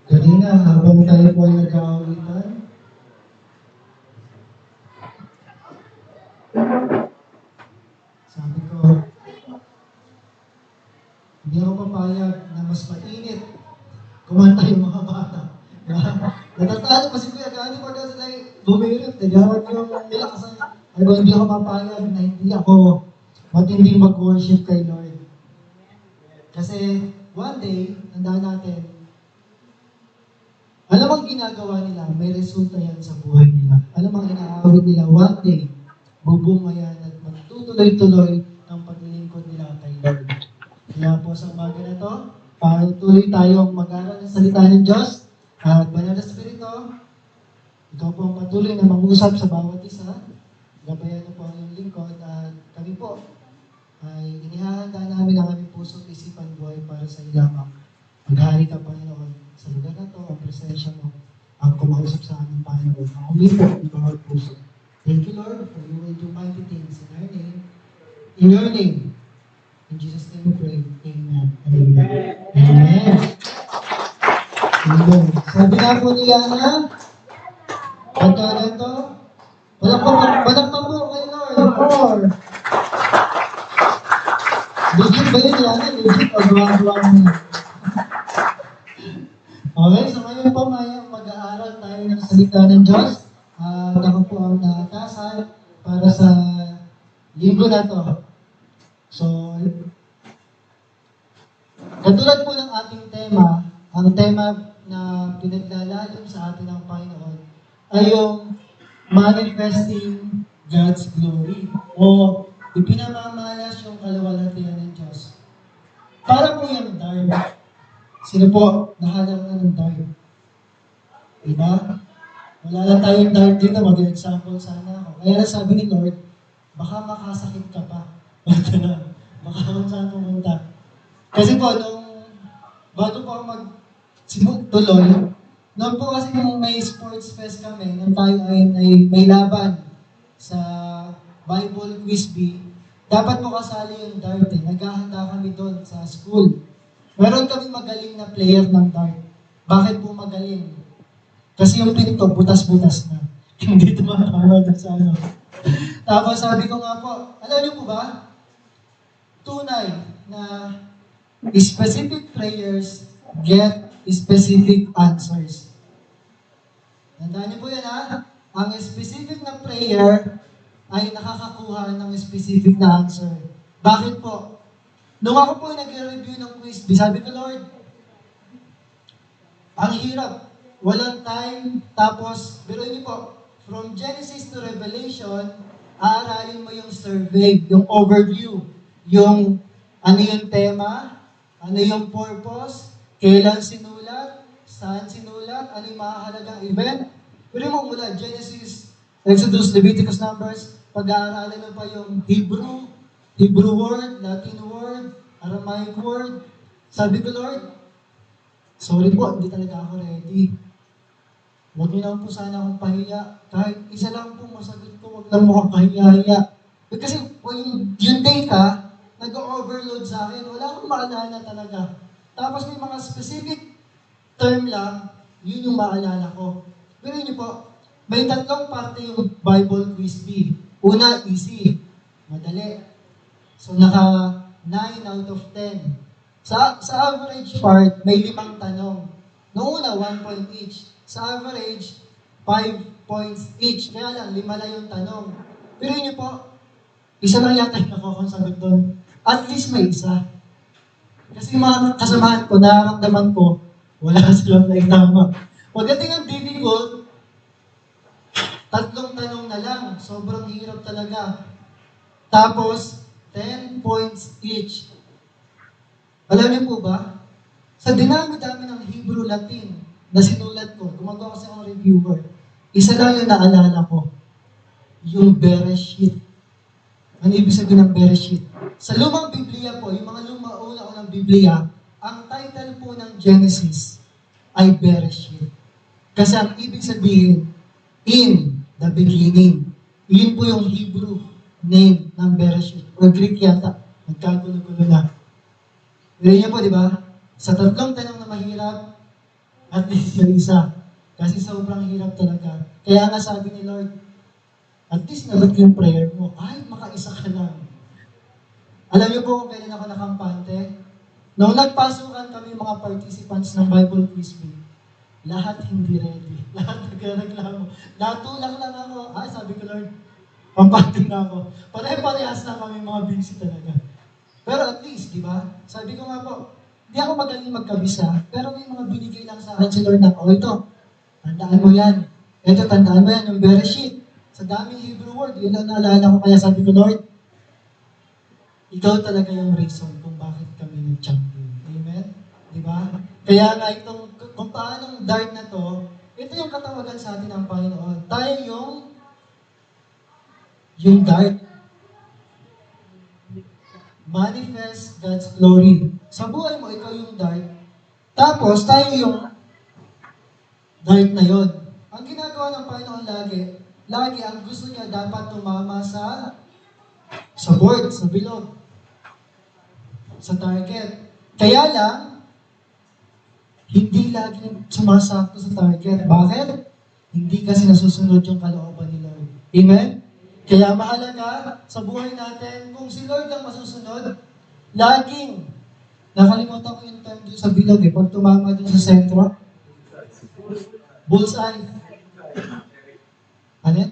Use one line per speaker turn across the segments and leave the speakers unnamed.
Kanina, habang tayo po ay nagkakawitan, sabi ko, hindi ako papayag na mas mainit kumanta yung mga bata. Natatalo pa si Kuya Gani pag sila bumirit. Nagawad yung nilakasan. Ano, hindi ako papayag na hindi ako matinding mag-worship kay Lord. Kasi one day, tandaan natin, alam ang ginagawa nila, may resulta yan sa buhay nila. Alam ang inaawit nila, one day, bubunga yan at magtutuloy-tuloy ang paglilingkod nila kay Lord. Kaya po sa umaga na to, tuloy tayong mag-aral ng salita ng Diyos at Banal na Espiritu, ikaw po ang patuloy na mangusap sa bawat isa. Gabayan na po ang iyong lingkod at kami po ay inihahanda namin ang aming puso at isipan buhay para sa iyo lamang. Maghari ka, Panginoon, sa lugar na to, ang presensya mo, ang kumausap sa aming Panginoon. Ang umipo ng bawat puso. Thank you, Lord, for you will do mighty things in our name. In your name. In Jesus' name we pray. Amen. Amen. Amen. Amen. Sabi nga po ni Yana, pagka ito, walang pa po kay Lord. Or, legit ba yun, Yana? Legit o gawa-gawa mo? Okay, so ngayon po mag-aaral tayo ng salita ng Diyos. Ako po ang nakatasan para sa linggo na to. So, katulad po ng ating tema, ang tema na pinaglalalim sa atin ng Panginoon ay yung manifesting God's glory o ipinamamalas yung kaluwalhatian ng Diyos. Para po yung dark. Sino po nahalang na ng dark? Diba? Wala lang tayong dark dito, mag-example sana ako. Kaya sabi ni Lord, baka makasakit ka pa. Baka kung saan pumunta. Kasi po, bago po ako tuloy, noon po kasi nung may sports fest kami, nung tayo ay may laban sa Bible Quiz Bee, dapat po kasali yung dart eh. Naghahanda kami doon sa school. Meron kami magaling na player ng dart. Bakit po magaling? Kasi yung pin ko, butas-butas na. Hindi tumatama doon sa ano. Tapos sabi ko nga po, alam niyo po ba, tunay na specific prayers get specific answers. Tandaan niyo po yan ha? Ang specific na prayer ay nakakakuha ng specific na answer. Bakit po? Nung ako po nag-review ng quiz, sabi ko, Lord, ang hirap. Walang time. Tapos, biruin niyo po, from Genesis to Revelation, aaralin mo yung survey, yung overview, yung ano yung tema, ano yung purpose, kailan sinulat, saan sinulat, ano yung mahahalagang event. Pero mo mula, Genesis, Exodus, Leviticus, Numbers, pag-aaralan mo pa yung Hebrew word, Latin word, Aramaic word. Sabi ko, Lord, sorry po, hindi talaga ako ready. Huwag niyo lang po sana akong pahiya. Kahit isa lang po masagot ko, huwag lang mo akong pahiya-hiya. Kasi yung data, nag-overload sa akin. Wala akong maalala talaga. Tapos may mga specific term lang, yun yung maalala ko. Pero yun po, may tatlong parte yung Bible Quiz Bee. Una, easy. Madali. So, naka 9 out of 10. Sa average part, may 5 tanong. Noong una, 1 point each. Sa average, 5 points each. Kaya lang, 5 lang yung tanong. Pero yun po, isa lang yata yung nakukonsagot doon. At least may isa. Kasi yung mga kasamahan ko, nararamdaman ko, wala silang naitama. Pagdating ang difficult, 3 tanong na lang. Sobrang hirap talaga. Tapos, 10 points each. Alam niyo po ba? Sa dinami-dami ng Hebrew Latin na sinulat ko, gumagawa kasi akong reviewer, isa lang yung naalala ko, yung Bereshit. Ano ibig sabihin ng Bereshit? Sa lumang Biblia po, yung mga una-unang Biblia, ang title po ng Genesis ay Bereshit. Kasi ang ibig sabihin, in the beginning. Yun po yung Hebrew name ng Bereshit. O Greek yata. Nagkagulo-gulo na. Pero niyo po, di ba? Sa 3 tanong na mahirap, At least yung isa. Kasi sobrang hirap talaga. Kaya nga sabi ni Lord, at least nagot yung prayer mo, ay, makaisa ka lang. Alam niyo po kung kailan ako nakampante? Nung nagpasukan kami mga participants ng Bible Quiz Week, lahat hindi ready. Lahat nagreklamo. Natulak lang ako. Ay, sabi ko, Lord, pampante na ako. Pare-parehas na kami mga busy talaga. Pero at least, di ba? Sabi ko nga po, hindi ako magaling magkabisa, pero may mga binigay lang sa akin si Lord na, ito, tandaan mo yan. Ito, tandaan mo yan, yung Bereshit. Sa daming Hebrew word, yun ang naalala ko. Kaya sabi ko, Lord, ikaw talaga yung reason kung bakit kami nag-champion. Amen? Di ba? Kaya nga itong, kung paanong dart na to, ito yung katawagan sa atin ng Panginoon. Tayo yung dart. Manifest God's glory. Sa buhay mo, ikaw yung dart. Tapos, tayo yung dart na yon. Ang ginagawa ng Panginoon lagi ang gusto niya dapat tumama sa board, sa bilog, sa target. Kaya lang, hindi lagi sumasakto sa target. Bakit? Hindi kasi nasusunod yung kalooban ni Lord. Amen? Kaya mahalaga sa buhay natin, kung si Lord ang masusunod, laging, nakalimutan ko yung term doon sa bilog pag tumama doon sa sentro. Bullseye. Ano yan?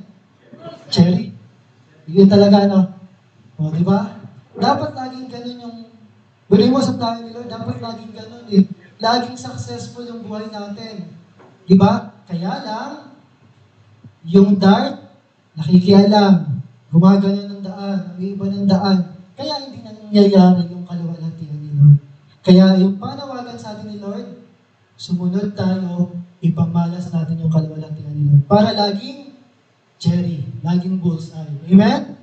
Cherry. Yun talaga, O, di ba? Dapat laging ganun yung, bilhin mo sa plano ni Lord, dapat laging ganun Laging successful yung buhay natin. Di ba? Kaya lang, yung dart, nakikialam, gumagano ng daan, may iba ng daan. Kaya hindi nangyayari yung kaluwalhatian ni Lord. Kaya yung panawagan sa atin ni Lord, sumunod tayo, ipamalas natin yung kaluwalhatian ni Lord. Para laging cherry, laging bullseye. Amen?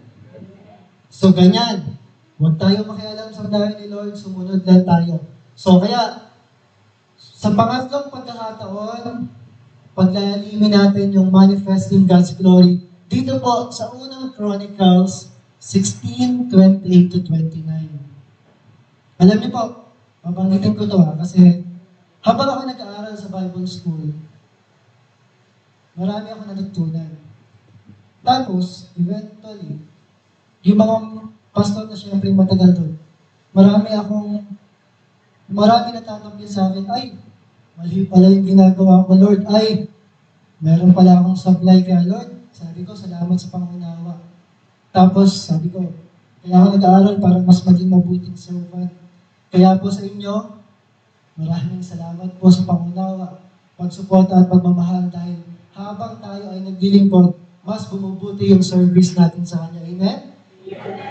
So, ganyan. Huwag tayo makialam sa plano ni Lord, sumunod lang tayo. So, kaya, sa pangatlong pagkakataon, paglalimin natin yung manifesting God's glory, dito po sa unang Chronicles 16:28-29. Alam niyo po, mabanggitin ko to kasi habang ako nag-aaral sa Bible School, marami ako natutunan. Tapos, eventually, yung mga pastor na siyempre matagal doon, marami natatanggap sa akin, ay, mali pala yung ginagawa ko, Lord. Ay, meron pala akong supply kaya, Lord. Sabi ko, salamat sa pangunawa. Tapos, sabi ko, kaya ako nag-aaral para mas maging mabuting servant. Kaya po sa inyo, maraming salamat po sa pangunawa, pagsuporta at pagmamahal dahil habang tayo ay naglilingkod, mas bumubuti yung service natin sa Kanya. Amen?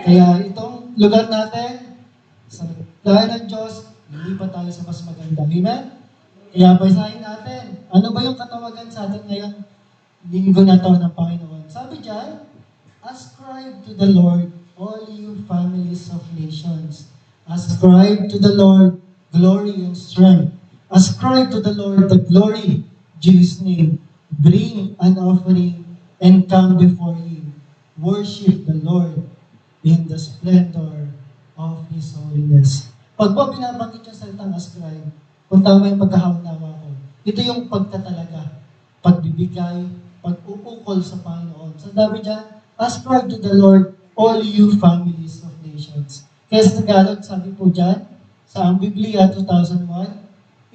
Kaya itong lugar natin, sa dahil ng Diyos, lilipat tayo sa mas maganda. Amen? Kaya basahin natin, ano ba yung katawagan sa atin ngayong linggo na to ng Panginoon? Sabi dyan, ascribe to the Lord, all you families of nations. Ascribe to the Lord glory and strength. Ascribe to the Lord the glory, Jesus' name. Bring an offering and come before Him. Worship the Lord in the splendor of His holiness. Pag po binabanggit yung salitang ascribe, kung tama yung pagkahawnawa ko, ito yung pagtatalaga, pagbibigay, pag-uukol sa Panginoon. So sabi dyan, ascribe to the Lord all you families of nations. Kaya sa Tagalog, sabi po dyan, sa ang Biblia 2001,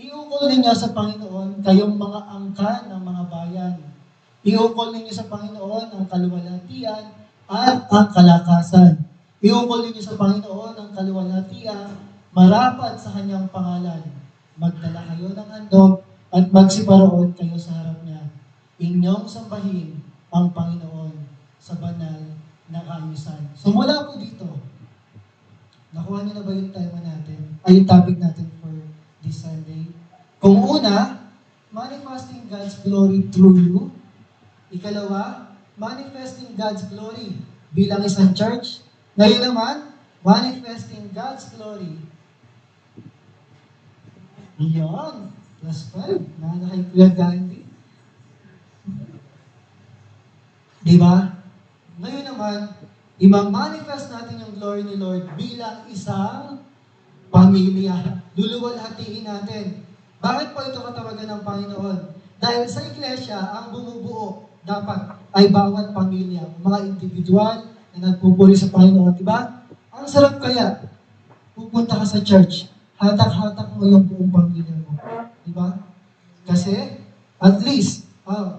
iukol ninyo sa Panginoon kayong mga angka ng mga bayan. Iukol ninyo sa Panginoon ang kaluwalhatian at ang kalakasan. Iukol ninyo sa Panginoon ang kaluwalhatian marapat sa Kanyang pangalan. Magdala kayo ng handog at magsiparoon kayo sa harap niya. Inyong sambahin ang Panginoon sa banal na kaayusan. So mula po dito, nakuha niyo na ba yung tema natin? Ay, yung topic natin for this Sunday? Kung una, manifesting God's glory through you. Ikalawa, manifesting God's glory bilang isang church. Ngayon naman, manifesting God's glory. Iyon. Plus 5. Nana kay Kuya Gandhi. Diba? Ngayon naman, i-manifest natin yung glory ni Lord bilang isang pamilya. Luluwalhatiin natin. Bakit po ito katawagan ng Panginoon? Dahil sa iglesia, ang bumubuo dapat ay bawat pamilya, mga individual na nagpupuri sa Panginoon, di ba? Ang sarap kaya, pupunta ka sa church, hatak-hatak mo yung buong pamilya mo. Di ba? Kasi, at least,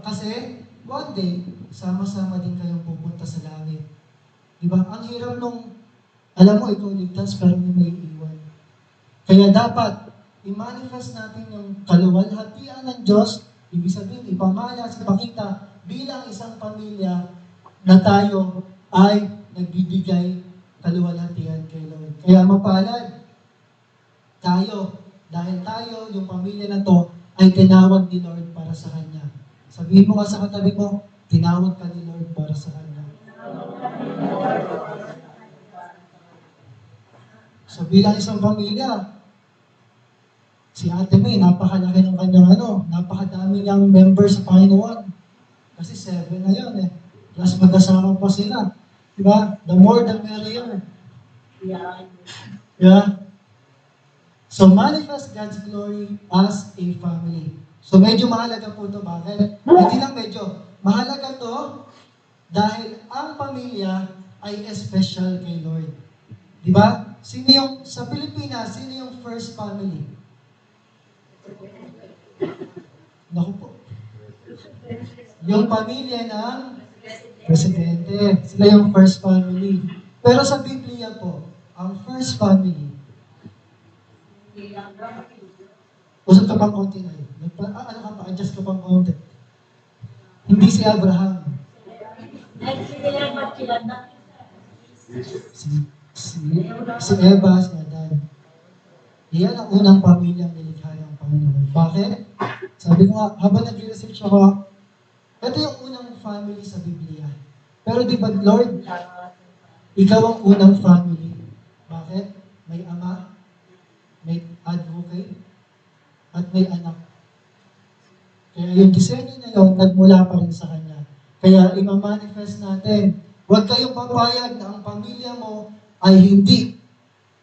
kasi one day, sama-sama din kayong pupunta sa langit. Di ba? Ang hirap nung, alam mo, ikaw ligtas, pero may iiwan. Kaya dapat, i-manifest natin yung kaluwalhatian ng Diyos, ibig sabihin, ipamalas, ipakita bilang isang pamilya na tayo ay nagbibigay kaluwalhatian kay Lord. Kaya mapalad tayo, dahil tayo, yung pamilya na to, ay tinawag ni Lord para sa Kanya. Sabihin mo nga sa katabi mo, tinawag ka ni Lord para sa Kanya. So bilang isang pamilya, si Ate May, napakalaki ng kanyang napakadami niyang members sa Panginoon. Kasi 7 na yun eh. Plus mag-asama pa sila. Diba? The more the merrier. Yeah. So manifest God's glory as a family. So medyo mahalaga po ito. Bakit? Hindi lang medyo. Mahalaga to dahil ang pamilya ay special kay Lord. Diba? Sino yung, sa Pilipinas, sino yung first family? Naku po. Yung pamilya ng presidente. Sila yung first family. Pero sa Biblia po, ang first family, usap ka pang konti na yun. Adjust ka pang konti. Hindi si Abraham. Si Eva, si Adan. Iyan ang unang pamilyang nilikha ng Panginoon. Bakit? Sabi ko nga, habang nag-research ako, ito yung unang family sa Biblia. Pero di ba, Lord, ikaw ang unang family. Bakit? May ama, may advocate, at may anak. Kaya yung disenyo na yun, nagmula pa rin sa Kanya. Kaya ima-manifest natin, huwag kayong papayag na ang pamilya mo ay hindi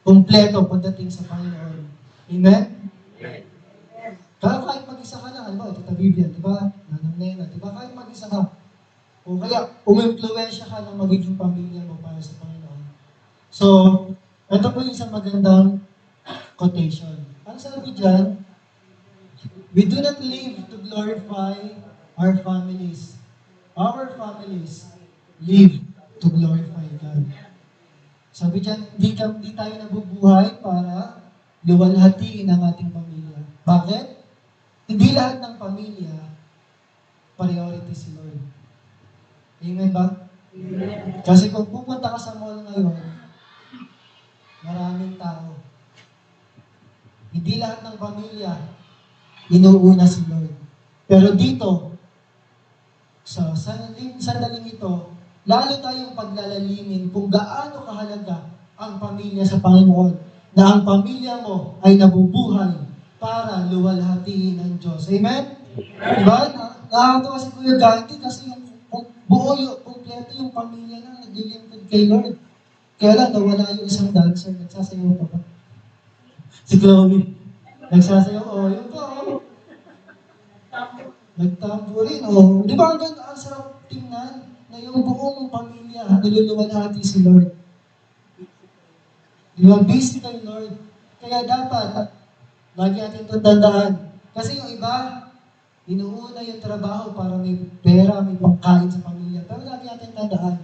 kumpleto pagdating sa Panginoon. Amen? Kaya kahit mag-isa ka lang, ito Biblia, di ba? Nanang Nena, di ba? Kahit mag-isa ka. O kaya, umimpluwensya ka ng magiging pamilya mo para sa Panginoon. So, ito po yung isang magandang quotation. Ang sabi dyan, we do not live to glorify our families. Our families live to glorify God. Sabi dyan, hindi tayo nabubuhay para luwalhatiin ang ating pamilya. Bakit? Hindi lahat ng pamilya priority si Lord. Amen ba? Amen. Kasi kung pupunta ka sa mall ngayon, maraming tao. Hindi lahat ng pamilya inuuna si Lord. Pero dito, sa sandaling ito, lalo tayong paglalalimin kung gaano kahalaga ang pamilya sa Panginoon, na ang pamilya mo ay nabubuhay para luwalhatiin ng Diyos. Amen? Diba? Nakakatawa si Kuya Gandhi kasi yung buo yung, kompleto yung pamilya na naglilingkod kay Lord. Kaya lang, nawala yung isang dancer, nagsasayaw pa ba? Si Chloe. Nagsasayaw, yun pa, Nagtampo rin, Di ba ang sarap tingnan na yung buong pamilya, niluluwalhati si Lord. Di ba? Busy kay Lord. Kaya dapat, lagi natin ito tandaan. Kasi yung iba, inuuna yung trabaho para may pera, may pangkain sa pamilya. Pero lagi natin tandaan,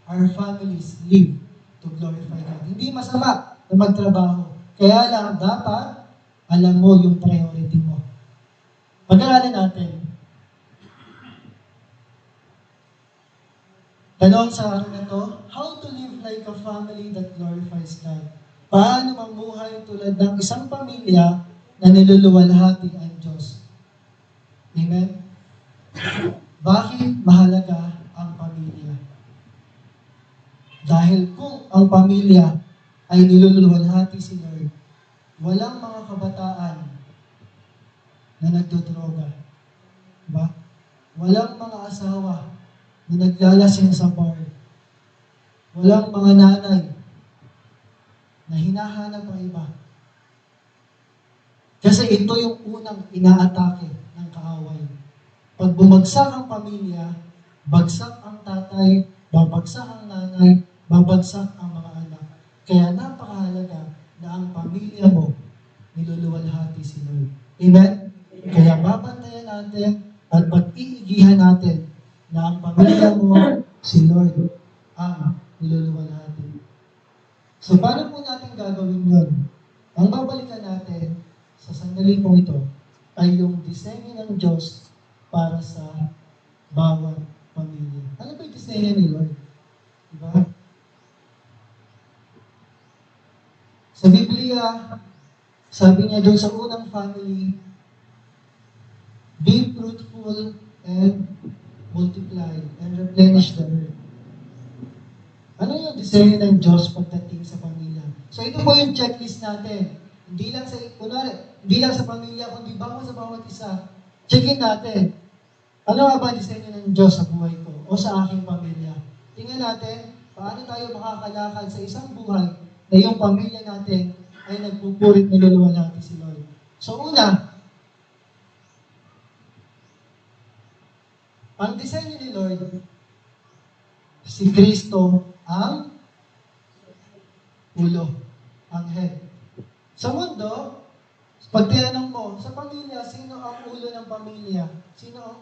our families live to glorify God. Hindi masama na magtrabaho. Kaya lang, dapat, alam mo yung priority mo. Pag-aralan natin. Tanong sa araw na to, how to live like a family that glorifies God? Paano mamuhay tulad ng isang pamilya na niluluwalhati ang Diyos? Amen? Bakit mahalaga ang pamilya? Dahil kung ang pamilya ay niluluwalhati si Lord, walang mga kabataan na nagdodroga. Diba? Walang mga asawa na naglalasing sa bar. Walang mga nanay na hinahanap ang iba. Kasi ito yung unang inaatake ng kaaway. Pag bumagsak ang pamilya, bagsak ang tatay, babagsak ang nanay, babagsak ang mga anak. Kaya napakahalaga na ang pamilya mo, niluluwalhati si Lord. Amen? Kaya babantayan natin at pag-iigihan natin na ang pamilya mo, si Lord, ang niluluwalhati. So, paano po natin gagawin yun? Ang babalikan natin sa sandali po ito ay yung disenyo ng Diyos para sa bawat pamilya. Ano ba yung disenyo ni Lord? Diba? Sa Biblia, sabi niya doon sa unang family, be fruitful and multiply and replenish the earth. Ano yung disenyo ng Diyos pagdating sa pamilya? So ito po yung checklist natin. Hindi lang sa pamilya, kundi bawat sa bawat isa. Checkin natin. Ano nga ba ang disenyo ng Diyos sa buhay ko o sa aking pamilya? Tingnan natin, paano tayo makakalakad sa isang buhay na yung pamilya natin ay nagpupurit niluluwalhati si Lord. So una, ang disenyo ni Lord, si Kristo ang ulo, ang head. Sa mundo, pag tinanong mo, sa pamilya, sino ang ulo ng pamilya? Sino ang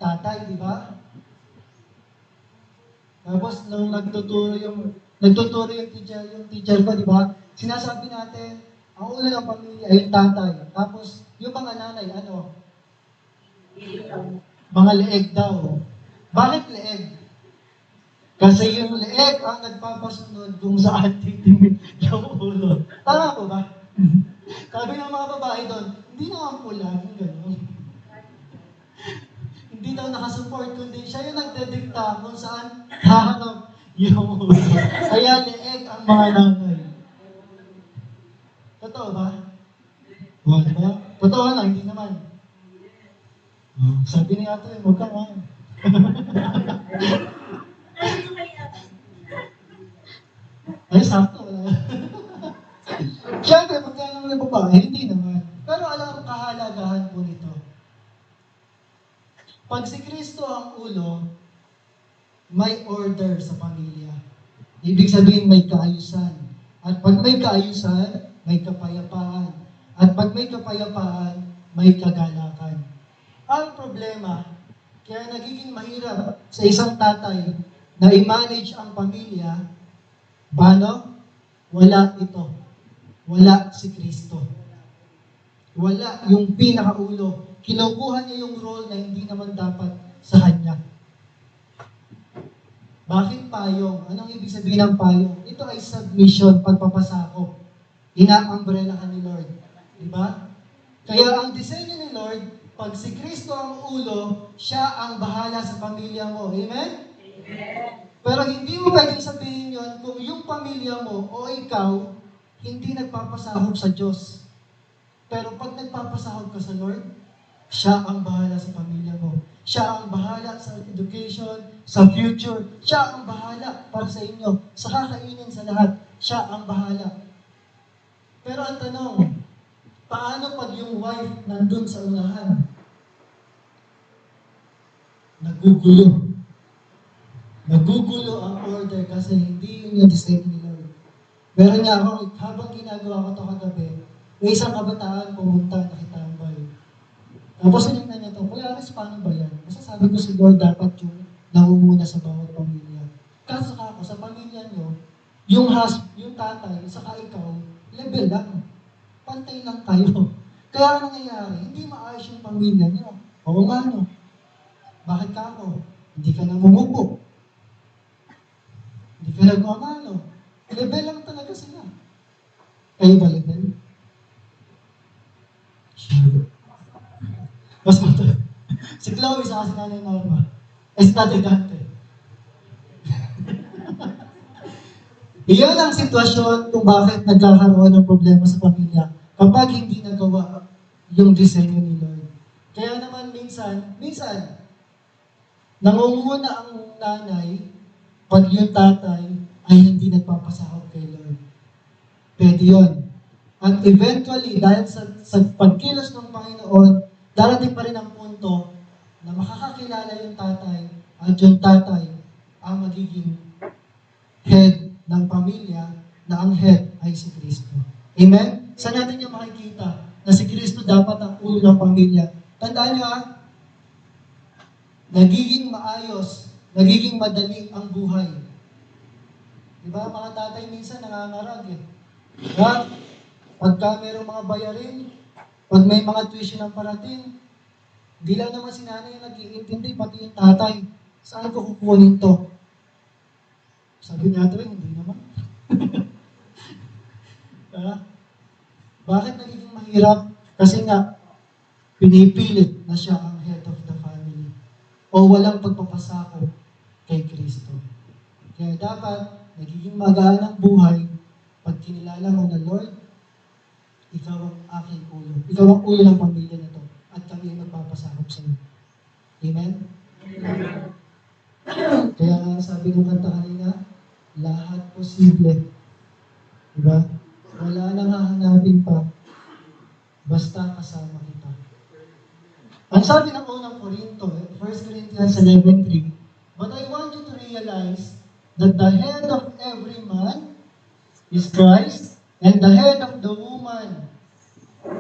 tatay, di ba? Tapos, nung nagtuturo yung teacher ko, di ba? Sinasabi natin, ang ulo ng pamilya ay yung tatay. Tapos, yung mga nanay, ano? Mga leeg daw. Bakit leeg? Kasi yung leeg ang nagpapasunod kung saan titingin yung ulo. Tama po ba? Sabi ng mga babae doon, hindi naman po laging gano'n. Hindi daw nakasupport, kundi siya yung nagdedikta kung saan hahanap yung ulo. Kaya leeg ang mga nanay. Totoo ba? Wala ba? Totoo na, hindi naman. Sabi ni ate, huwag ka nga. Ay, sakto. Siyempre, pagka naman ng babae, hindi naman. Pero alam ang kahalagahan po nito. Pag si Kristo ang ulo, may order sa pamilya. Ibig sabihin, may kaayusan. At pag may kaayusan, may kapayapaan. At pag may kapayapaan, may kagalakan. Ang problema, kaya nagiging mahirap sa isang tatay na i-manage ang pamilya, paano? Wala ito. Wala si Kristo. Wala yung pinakaulo. Kinukuha niya yung role na hindi naman dapat sa kanya. Bakit payong? Anong ibig sabihin ng payong? Ito ay submission, pagpapasakop. Ina-umbrella ka ni Lord. Diba? Kaya ang disenyo ni Lord, pag si Kristo ang ulo, siya ang bahala sa pamilya mo. Amen? Amen. Pero hindi mo pwedeng sabihin yon kung yung pamilya mo o ikaw, hindi nagpapasahod sa Diyos. Pero pag nagpapasahod ka sa Lord, siya ang bahala sa pamilya mo. Siya ang bahala sa education, sa future. Siya ang bahala para sa inyo. Sa kakainin sa lahat, siya ang bahala. Pero ang tanong, paano pag yung wife nandun sa unahan? Nagugulo. Nagugulo ang order kasi hindi yun yung design ni Lord. Meron nga ako, habang ginagawa ko ito kagabi, may isang kabataan pumunta, nakitambay. Tapos sinignan niya ito, Kuya Aris, paano ba yan? Kasi sabi ko si Lord, dapat yung nangunguna sa bawat pamilya. Kaso ako, sa pamilya nyo, yung tatay, saka ikaw, level lang. Pantay lang kayo. Kaya ang nangyayari, hindi maayos yung pamilya nyo. Oo nga no. Bakit ka ako? Hindi ka namumupo. Hindi ka nagmamano. Level lang talaga sila. Kayo ba level? Sure. Mas mato. Si Chloe sa kasi nanay Norma. Ay si Tatay Dante. Iyon ang sitwasyon kung bakit nagkakaroon ng problema sa pamilya kapag hindi nagawa yung disenyo ni Lord. Kaya naman minsan, nangunguna ang nanay pag yung tatay ay hindi nagpapasahod kay Lord. Pwede yun. At eventually, dahil sa pagkilos ng Panginoon, darating pa rin ang punto na makakakilala yung tatay at yung tatay ang magiging head ng pamilya na ang head ay si Kristo. Amen? Saan natin yung makikita na si Kristo dapat ang ulo ng pamilya? Tandaan nyo nagiging maayos, nagiging madali ang buhay. Diba? Mga tatay minsan nangangarag Diba? Pagka mayroong mga bayarin, pag may mga tuition ang parating, di lang naman si nanay yung nag-iintindi, pati yung tatay. Saan ko kukunin to? Sabi niya ito hindi naman. Bakit nagiging mahirap? Kasi nga, pinipilit na siya ang head of the family. O walang pagpapasakop kay Kristo. Kaya dapat, nagiging magaan ang buhay pag kinilala mo na, Lord, ikaw ang aking ulo. Ikaw ang ulo ng pamilya na to. At kami ang magpapasakop sa iyo. Amen? Amen. Kaya nga sabi ng kanta kanina, lahat posible. Diba? Wala nang hahanapin pa. Basta kasama kita. Ang sabi ng unang Korinto, 1 Corinthians 11:3, but I want you to realize that the head of every man is Christ, and the head of the woman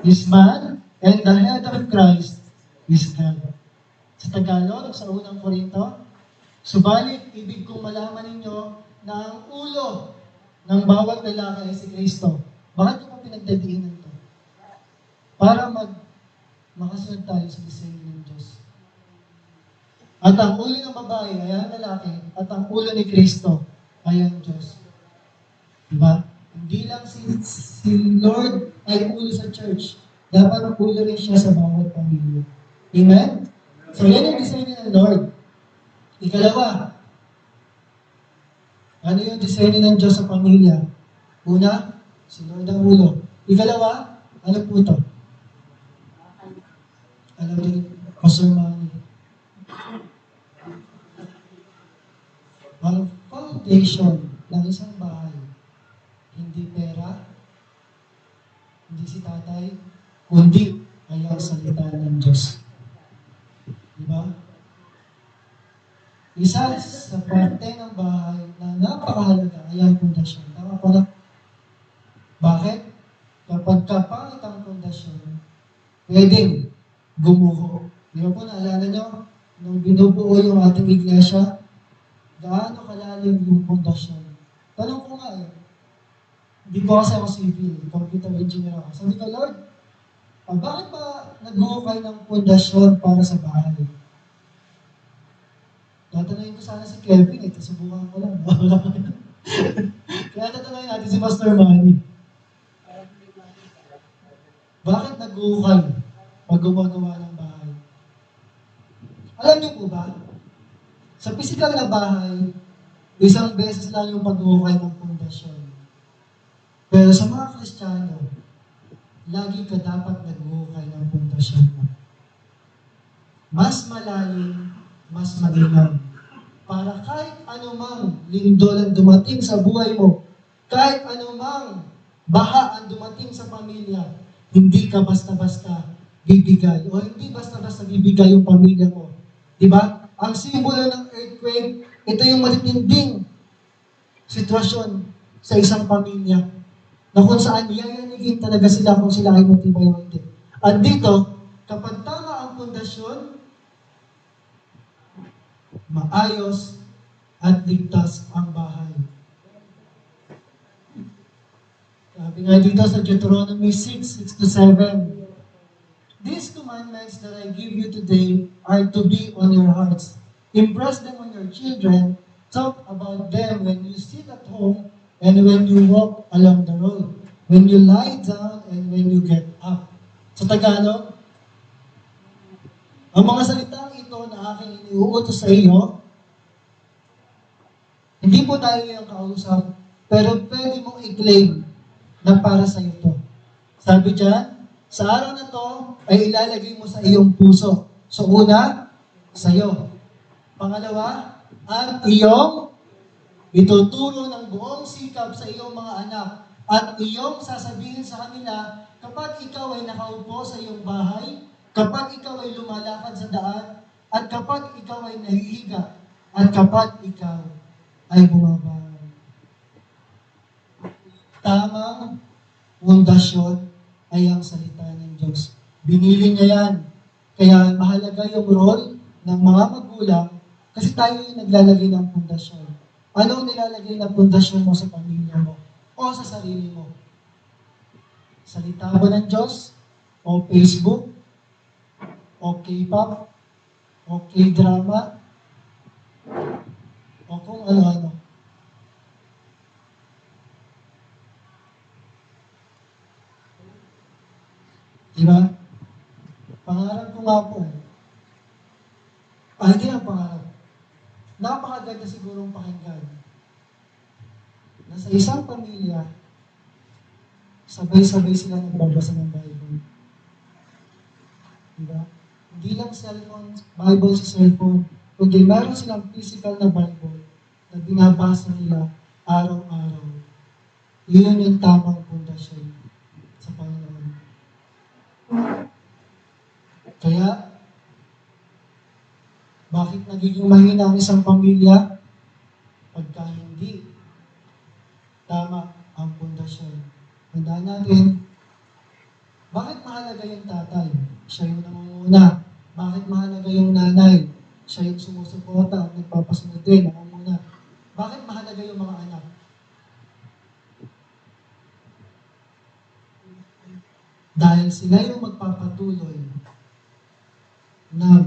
is man, and the head of Christ is God. Sa Tagalog, sa unang Korinto, subalit, ibig kong malaman ninyo na ang ulo ng bawat lalaki ay si Kristo. Bakit ko pa pinagdadiinan to? Para makasunod tayo sa disenyo ng Diyos. At ang ulo ng babae ay ang lalaki, at ang ulo ni Kristo ay ang Diyos. Diba? Hindi lang si Lord ay ulo sa church. Dapat ulo rin siya sa bawat pamilya. Amen? So yan yung disenyo ng Lord. Ikalawa, ano yung disenyo ng Diyos sa pamilya? Una, si Lord ang ulo. Ikalawa, ano po ito? Alam niyo, Pastor Manny. Ang foundation ng isang bahay, hindi pera, hindi si tatay, kundi ay ang salita ng Diyos. Diba? Isa sa parte ng bahay na napakahalaga ay ang pundasyon. Tama po na? Bakit? Kapag kapangit ang pundasyon, pwedeng gumuho. Di ba po, naalala nyo, nung binubuo yung ating iglesia, gaano kalalim yung pundasyon? Tanong ko nga hindi ko kasi ako civil, computer engineer ako. Sabi ko, Lord, bakit ba nag-uukay ng pundasyon para sa bahay? Tatanungin ko sana si Kevin, subukan ko lang. Kaya tatanungin natin si Pastor Manny. Bakit nag-uukay pag gumagawa ng bahay? Alam niyo po ba, sa pisikal na bahay, isang beses lang yung pag-uukay ng pundasyon. Pero sa mga Kristiyano, lagi ka dapat nag-uukay ng pundasyon mo. Mas malalim, mas malinaw. Para kahit anumang lindol ang dumating sa buhay mo, kahit anumang baha ang dumating sa pamilya, hindi ka basta-basta bibigay o hindi basta-basta bibigay yung pamilya mo. Diba? Ang simbolo ng earthquake, ito yung matitinding sitwasyon sa isang pamilya na kung saan yayanigin talaga sila kung sila ay matibay o hindi. At dito, kapag tama ang pundasyon, maayos at ligtas ang bahay. Sabi nga dito sa Deuteronomy 6:6-7, these commandments that I give you today are to be on your hearts. Impress them on your children. Talk about them when you sit at home and when you walk along the road, when you lie down and when you get up. Sa Tagalog, ang mga salitang ito na aking iniuutos sa iyo, hindi po tayo yung kausap, pero pwede mong i-claim na para sa iyo to. Sabi dyan, sa araw na to ay ilalagay mo sa iyong puso. So una, sa iyo. Pangalawa, at iyong ituturo ng buong sikap sa iyong mga anak At iyong sasabihin sa kanila, kapag ikaw ay nakaupo sa iyong bahay, kapag ikaw ay lumalakad sa daan, at kapag ikaw ay nahihiga, at kapag ikaw ay bumabangon. Tamang pundasyon ay ang salita ng Diyos. Binili niya yan. Kaya mahalaga yung role ng mga magulang kasi tayo yung naglalagay ng pundasyon. Anong nilalagay na pundasyon mo sa pamilya mo o sa sarili mo? Salita ba ng Diyos? O Facebook? O K-pop? O K-drama? O kung ano-ano? Diba? Pangarap ko nga po. Hindi lang pangarap. Napakaganda sigurong pakinggan na sa isang pamilya, sabay-sabay sila nagbabasa ng Bible. Diba? Hindi lang cellphone, Bible sa cellphone, kundi meron silang physical na Bible na binabasa nila araw-araw. Yun yung tamang pundasyon sa Panginoon. Kaya, bakit nagiging mahina ang isang pamilya? Pagka hindi tama ang pundasyon. Tandaan natin, bakit mahalaga yung tatay? Siya yung nangunguna. Bakit mahalaga yung nanay? Siya yung sumusuporta at nagpapasunod din, nangunguna. Bakit mahalaga yung mga anak? Dahil sila yung magpapatuloy ng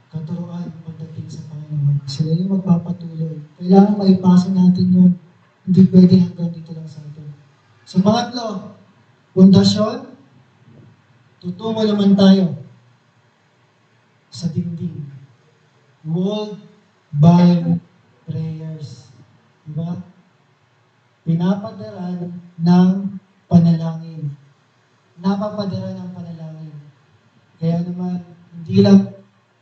katuruan pagdating sa Panginoon. Sila yung magpapatuloy. Kailangan maipasa natin yun. Hindi pwede hanggang dito lang sa atin. So, pangatlo, pundasyon, tutungo naman tayo sa dingding. Walled by prayers. Diba? Pinapadaran ng panalangin. Napapadara ng panalangin. Kaya naman, hindi lang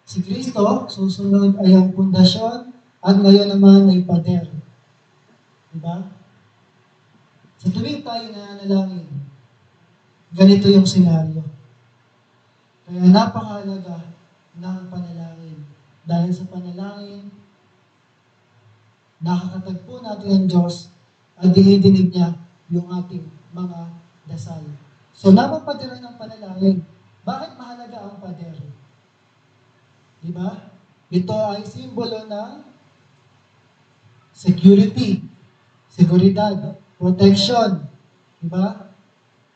si Kristo, susunod ay ang pundasyon, at ngayon naman ay pader. Diba? Sa tuwing tayo nananalangin, ganito yung senaryo. Kaya napakahalaga ng panalangin. Dahil sa panalangin, nakakatagpo natin ang Diyos at dinidinig niya yung ating mga dasal. So, napapadira ng panalangin. Bakit mahalaga ang pader? Diba? Ito ay simbolo ng security, seguridad, protection. Diba?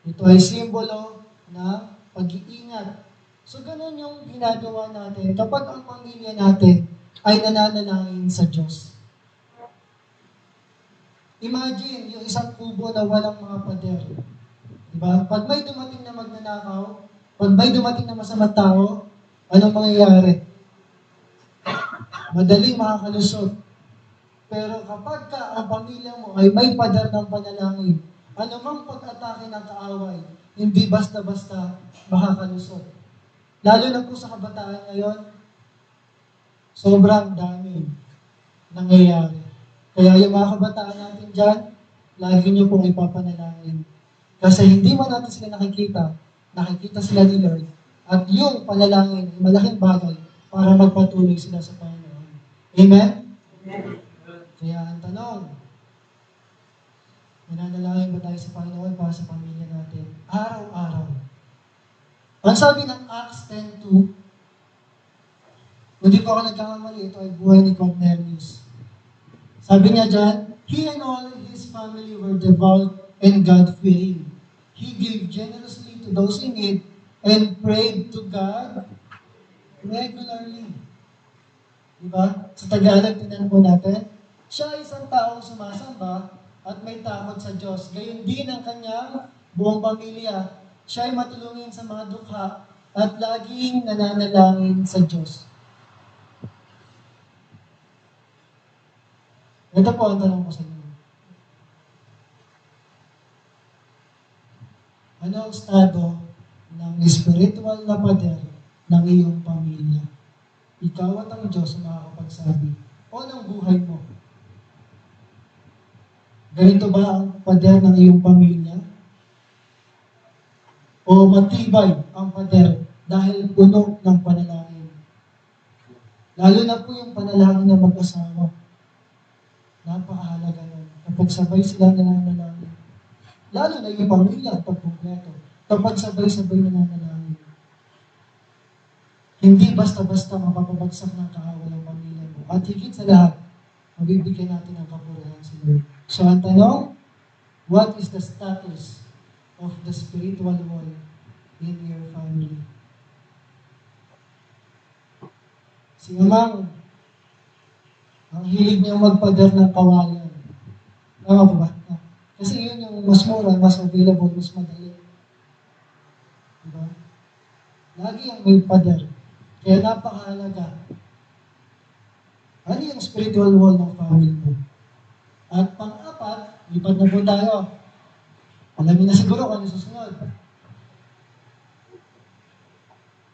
Ito ay simbolo ng pag-iingat. So, ganun yung ginagawa natin kapag ang pamilya natin ay nananalangin sa Diyos. Imagine, yung isang kubo na walang mga pader. Diba? Pag may dumating na magnanakaw, pag may dumating na masamang tao, anong mangyayari? Madaling makakalusot. Pero kapag ang pamilya mo ay may pader ng panalangin, anumang pag-atake ng kaaway, hindi basta-basta makakalusot. Lalo na po sa kabataan ngayon, sobrang dami nangyayari. Kaya yung mga kabataan natin dyan, lagi nyo pong ipapanalangin. Kasi hindi man natin sila nakikita sila ni Lord, at yung panalangin ay malaking bagay para magpatuloy sila sa Panginoon. Amen? Amen. Kaya ang tanong, nananalangin ba tayo sa Panginoon para sa pamilya natin? Araw-araw. Ang sabi ng Acts 10:2, kung di po ako nagkakamali, ito ay buhay ni Cornelius. Sabi niya dyan, he and all his family were devout and God-fearing. He gave generously to those in need and prayed to God regularly. Diba? Sa Tagalog, tinan po natin, siya ay isang taong sumasamba at may takot sa Diyos. Gayon din ang kanyang buong pamilya. Siya ay matulungin sa mga dukha at laging nananalangin sa Diyos. Ito po ang tanong ko sa inyo. Ano ang estado ng spiritual na pader ng iyong pamilya? Ikaw at ang Diyos ang makakapagsabi o ng buhay mo. Ganito ba ang pader ng iyong pamilya? O matibay ang pader dahil puno ng panalangin? Lalo na po yung panalangin ng mag-asawa. Napakahalaga nun. Kapag sabay sila nananalangin. Lalo na yung pamilya pag kumpleto. Kapag sabay-sabay nananalangin. Hindi basta-basta mapapabagsak ng kaaway ang pamilya mo. At higit sa lahat, mabibigyan natin ng kapurihan si Lord. So ang tanong, what is the status of the spiritual wall in your family? Si Amang, ang hilig niya magpader ng kawayan. Tama ba? Kasi yun yung mas mura, mas available, mas madali. Diba? Lagi ang may pader. Kaya napakahalaga. Ano yung spiritual wall ng family mo? At pang-apat, lipat na po tayo. Alam niyo na siguro kung ano susunod.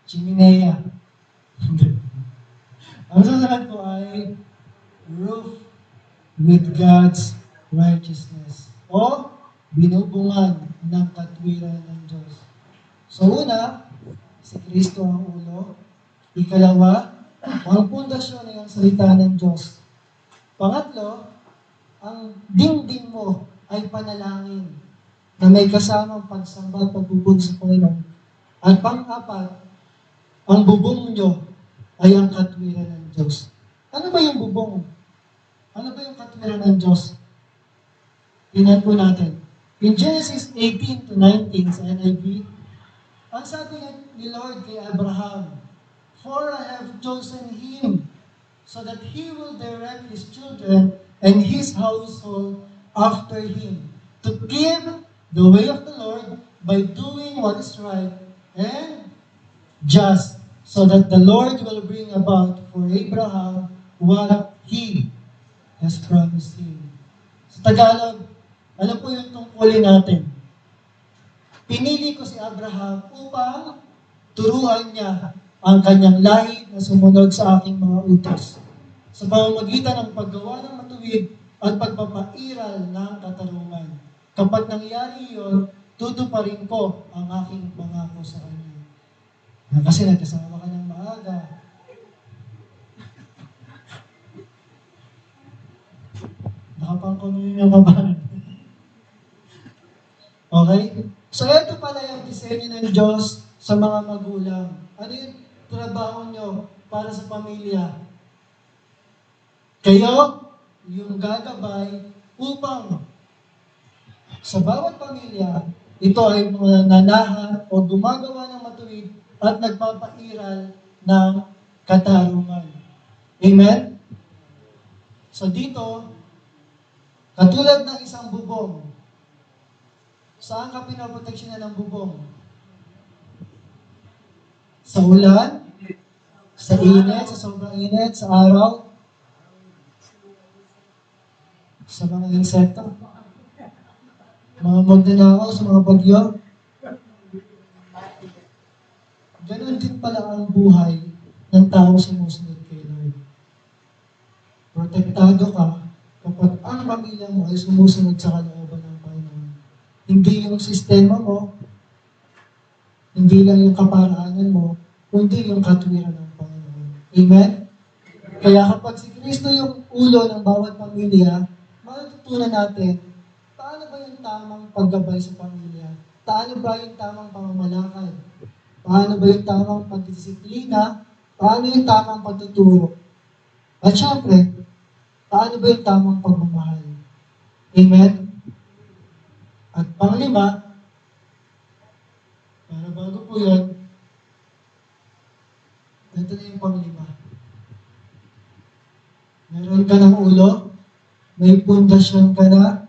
Chiminea. Ang susunod po ay roof with God's righteousness. O binubungan ng katwiran ng Diyos. So una, si Kristo ang ulo. Ikalawa, ang pundasyon ay ang salita ng Diyos. Pangatlo, ang dingding mo ay panalangin na may kasamang pagsamba at pagbubun sa Panginoon. At pang-apat, ang bubong nyo ay ang katwiran ng Diyos. Ano ba yung bubong? Ano ba yung katwiran ng Diyos? Tingnan po natin. In Genesis 18 to 19 sa NIV, ang sabi ni Lord kay Abraham, "For I have chosen him so that he will direct his children and his household after him, to keep the way of the Lord by doing what is right and just, so that the Lord will bring about for Abraham what he has promised him." Sa Tagalog, ano po yung tungkulin natin? Pinili ko si Abraham upang turuan niya ang kanyang lahi na sumunod sa aking mga utos, sa pamamagitan ng paggawa ng matuwid at pagpapairal ng katarungan. Kapag nangyari yun, tutuparin ko ang aking pangako sa kanya. Kasi nagkasama ka ng maaga. Nakapangkomunyon ka ba? Okay? So ito pala yung disenyo ng Diyos sa mga magulang. Ano yung trabaho nyo para sa pamilya? Kayo, yung gagabay upang sa bawat pamilya, ito ay mga nanahan o gumagawa ng matuwid at nagpapairal ng katarungan. Amen? So dito, katulad ng isang bubong, saan ka pinaproteksyonan ng bubong? Sa ulan? Sa init? Sa sobrang init? Sa araw? Sa mga insekto? Mga magnanakaw sa mga bagyo? Ganon din pala ang buhay ng tao sumusunod kay Lord. Protektado ka kapag ang pamilya mo ay sumusunod sa kalooban ng Panginoon. Hindi yung sistema mo, hindi lang yung kaparaanan mo, kundi yung katwiran ng Panginoon. Amen? Kaya kapag si Kristo yung ulo ng bawat pamilya, matutunan natin, paano ba yung tamang paggabay sa pamilya? Paano ba yung tamang pamamalakad? Paano ba yung tamang pagdisiplina? Paano yung tamang pagtuturo? At syempre, paano ba yung tamang pagmamahal? Amen? At panglima, para bago po yun, ito na yung panglima. Meron ka ng ulo, may pundasyon ka na,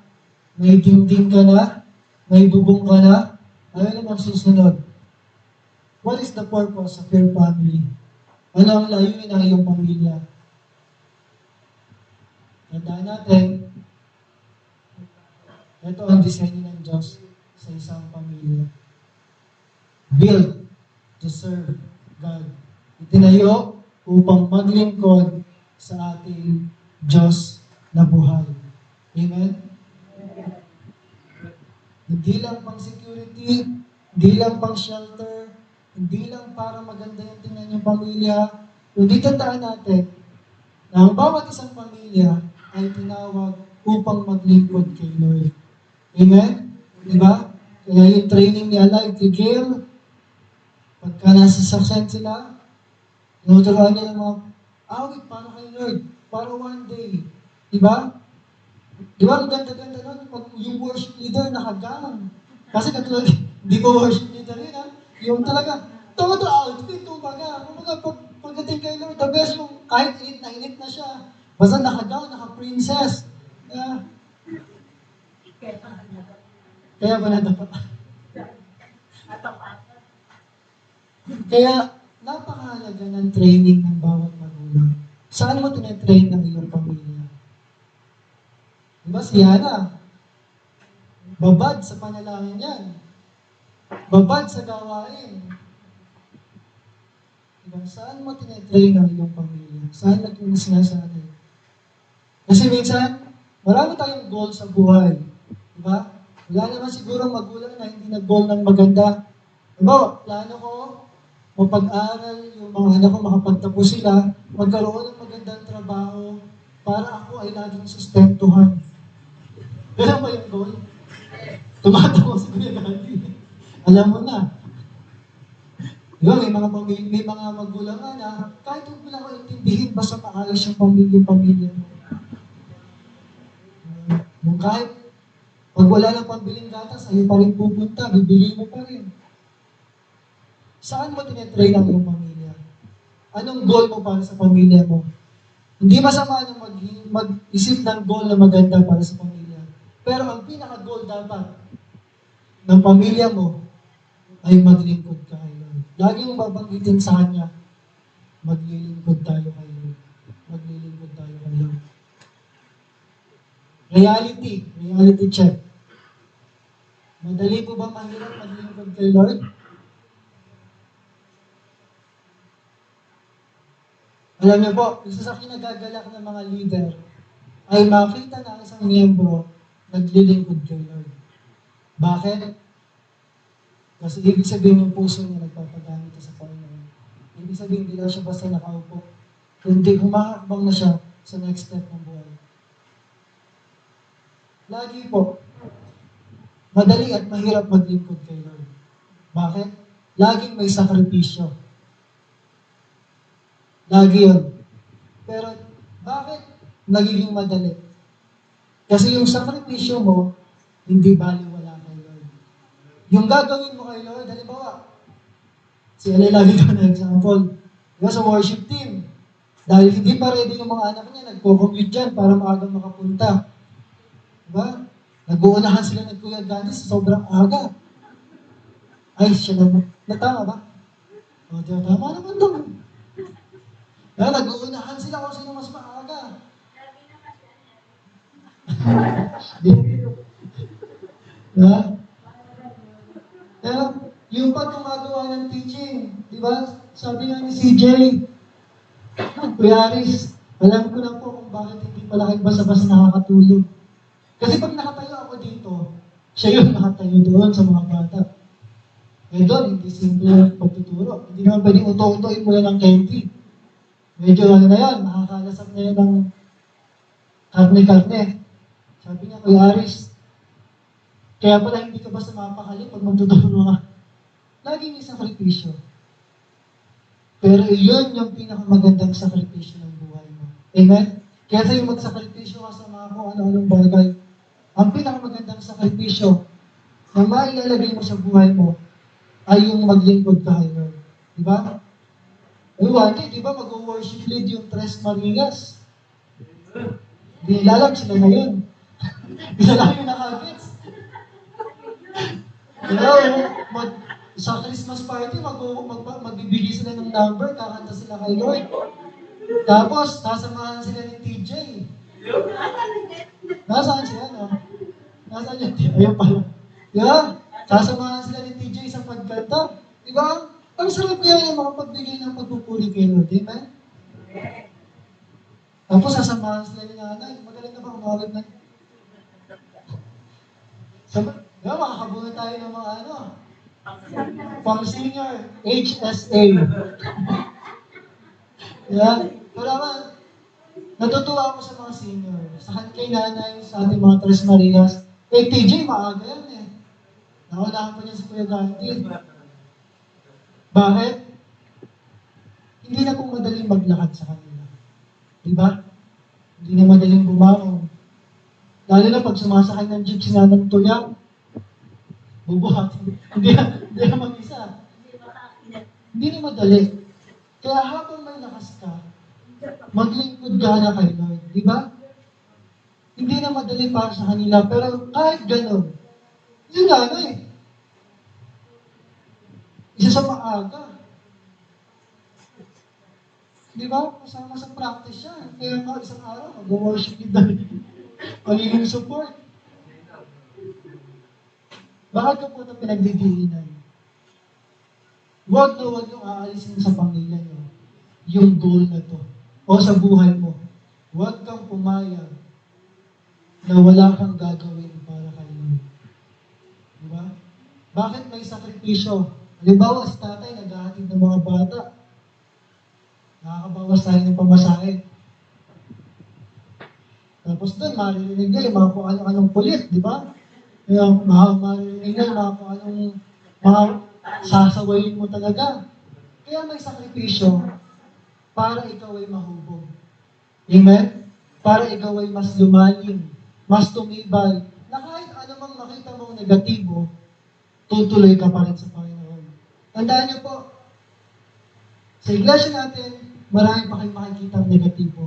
may dingding ka na, may bubong ka na, ano naman susunod? What is the purpose of your family? Ano ang layunin ng iyong pamilya? Tandaan natin, ito ang disenyo ng Diyos sa isang pamilya. Built to serve God. Itinayo upang maglingkod sa ating Diyos na buhay. Amen? Hindi lang pang security, hindi lang pang shelter, hindi lang para maganda yung tingnan yung pamilya, kundi tandaan natin na ang bawat isang pamilya ay tinawag upang maglingkod kay Lord. Amen? Diba? Kaya yung training ni Alive kay Gail, pagka nasa saksen sila, tinuturuan niya ng mga awit para kay Lord, para one day. Diba? Diba, ang ganda-ganda nun, pag yung worship leader nakagang. Kasi katulad, di ba worship leader yun, ha? Yung talaga, todo outfit, kumbaga. Kumbaga, pagdating kay Lord, the best yung kahit init na siya. Basta nakagang, naka-princess. Yeah. Kaya ba natapat? Kaya, napakahalaga ng training ng bawat magulang. Saan mo tinetrain ng iyong pamilya? Diba si Hana? Babad sa panalangin yan. Babad sa gawain. Diba? Saan mo tinetrain ang iyong pamilya? Saan naging sinasanay? Kasi minsan, marami tayong goal sa buhay. Diba? Wala naman siguro magulang na hindi nag-goal ng maganda. Diba? Plano ko, mapag-aral, yung mga anak ko makapagtapos sila, magkaroon ng magandang trabaho para ako ay laging sustentuhan. Ganun ba yung goal? Tumatawa si Kuya Gandhi. Alam mo na. Diba, may mga magulang na kahit huwag mo lang ko intindihin, basta maayos yung pamilya mo. Yung kahit pag wala lang pambiling gatas, sa'yo pa rin pupunta, bibili mo pa rin. Saan mo tinetrain ang iyong pamilya? Anong goal mo para sa pamilya mo? Hindi masama na mag-isip ng goal na maganda para sa pamilya. Pero ang pinaka-goal dapat ng pamilya mo ay maglingkod ka kay Lord. Lagi mong babanggitin sa Kanya, maglilingkod tayo kay Lord. Maglilingkod tayo kay Lord. Reality check. Madali po ba mahirap maglingkod kay Lord? Alam niyo po, isa sa kinagagalak ng mga leader ay makita na isang miyembro naglilingkod kay Lord. Bakit? Kasi ibig sabihin yung puso niya nagpapagamit sa Panginoon. Ibig sabihin hindi lang siya basta nakaupo, kundi humakakbang na siya sa next step ng buhay. Lagi po, madali at mahirap maglingkod kay Lord. Bakit? Laging may sakripisyo. Lagi yun. Pero bakit nagiging madali? Kasi yung sakripisyo mo, hindi baliwala kay Lord. Yung gagawin mo kay Lord, halimbawa, si Eli lagi ko na example, diba sa worship team, dahil hindi pa ready yung mga anak niya, nagko-commute dyan para maagang makapunta. Diba? Nag-uunahan sila ng Kuya Gandhi sa sobrang aga. Ay, siya naman. Natama ba? O, tama naman doon. Kaya nag-uunahan sila kung sino mas maaga. Diba? Kaya, yung pag gumagawa ng teaching, di ba? Sabi nga ni CJ, Kuya Aris, alam ko na po kung bakit hindi pala kayo basa-basa nakakatulog. Kasi pag nakatayo ako dito, siya yung nakatayo doon sa mga bata. Eh doon, hindi simple yung pagtuturo. Hindi naman pwedeng uto-utoin mo yan ng candy. Medyo ano na yan, nakakalasap na yan ng karne-karne. Sabi niya, Kuya Aris, kaya pala hindi ka basta mapakali pag magtuturo ka. Lagi may sakripisyo. Pero yun yung pinakamagandang sakripisyo ng buhay mo. Amen? Kaya sa'yo magsakripisyo ka sa mga kung ano-anong bagay. Ang pinakamagandang sakripisyo na mailalagay mo sa buhay mo ay yung maglingkod ka kay Lord. Diba? One day, di ba, mag-worship lead yung Tres Marias. Hindi nila alam, sila na yun. Sila lang yung nakagets. Diba, sa Christmas party, magbibigay sila ng number, kakanta sila kay Lord. Tapos, sasamahan sila ni TJ. Nasaan sila, no? Nasaan yung TJ? Ayun pala. Diba? Sasamahan sila ni TJ sa pagkanta. Diba? Ang sarap kaya yung makapagbigay ng pagpupuri kay Lord. Amen? Tapos sasamahan sila ni nanay. Magaling na ba umawit na? Diba, makakabunod tayo ng mga ano, pang senior, HSA. Diba? Pero naman, natutuwa ako sa mga senior. Sa kay nanay, sa ating mga Tres Marias. Eh, TJ, maaga yan eh. Naunahan pa niya si Kuya Gandhi. Bakit? Hindi na po madaling maglakad sa kanila. Diba? Hindi na madaling bumangon. Lalo na pag sumasakay ng jeep si Nanang Tuyang, bubuhatin. Hindi na mag-isa. Hindi na madali. Kaya habang may lakas ka, maglingkod ka na kay Lord. Di ba? Hindi na madali para sa kanila, pero kahit ganun, yun na ano eh. Isa sa maaga. Di ba? Kasama sa practice siya. Kaya nga isang araw, mag-worship ni Daddy. Magiging support. Bakit ka po ito pinagdidiinan? Huwag na huwag yung aalisin sa pamilya niyo yung goal na to. O sa buhay mo. Huwag kang pumayag na wala kang gagawin para kay Lord. Di ba? Bakit may sakripisyo? Halimbawa, si tatay naghahatid ng mga bata. Nakakabawas tayo ng pamasahe. Tapos doon, maririnig nila yung mga kung ano-anong pulis, di ba? Yung maririnig nila yung mga kung anong mga sasawayin mo talaga. Kaya may sakripisyo para ikaw ay mahubog. Amen? Para ikaw ay mas lumalim, mas tumibay, na kahit anumang makita mong negatibo, tutuloy ka pa rin sa Panginoon. Tandaan niyo po, sa iglesia natin, marami pa kayong makikita ang negatibo.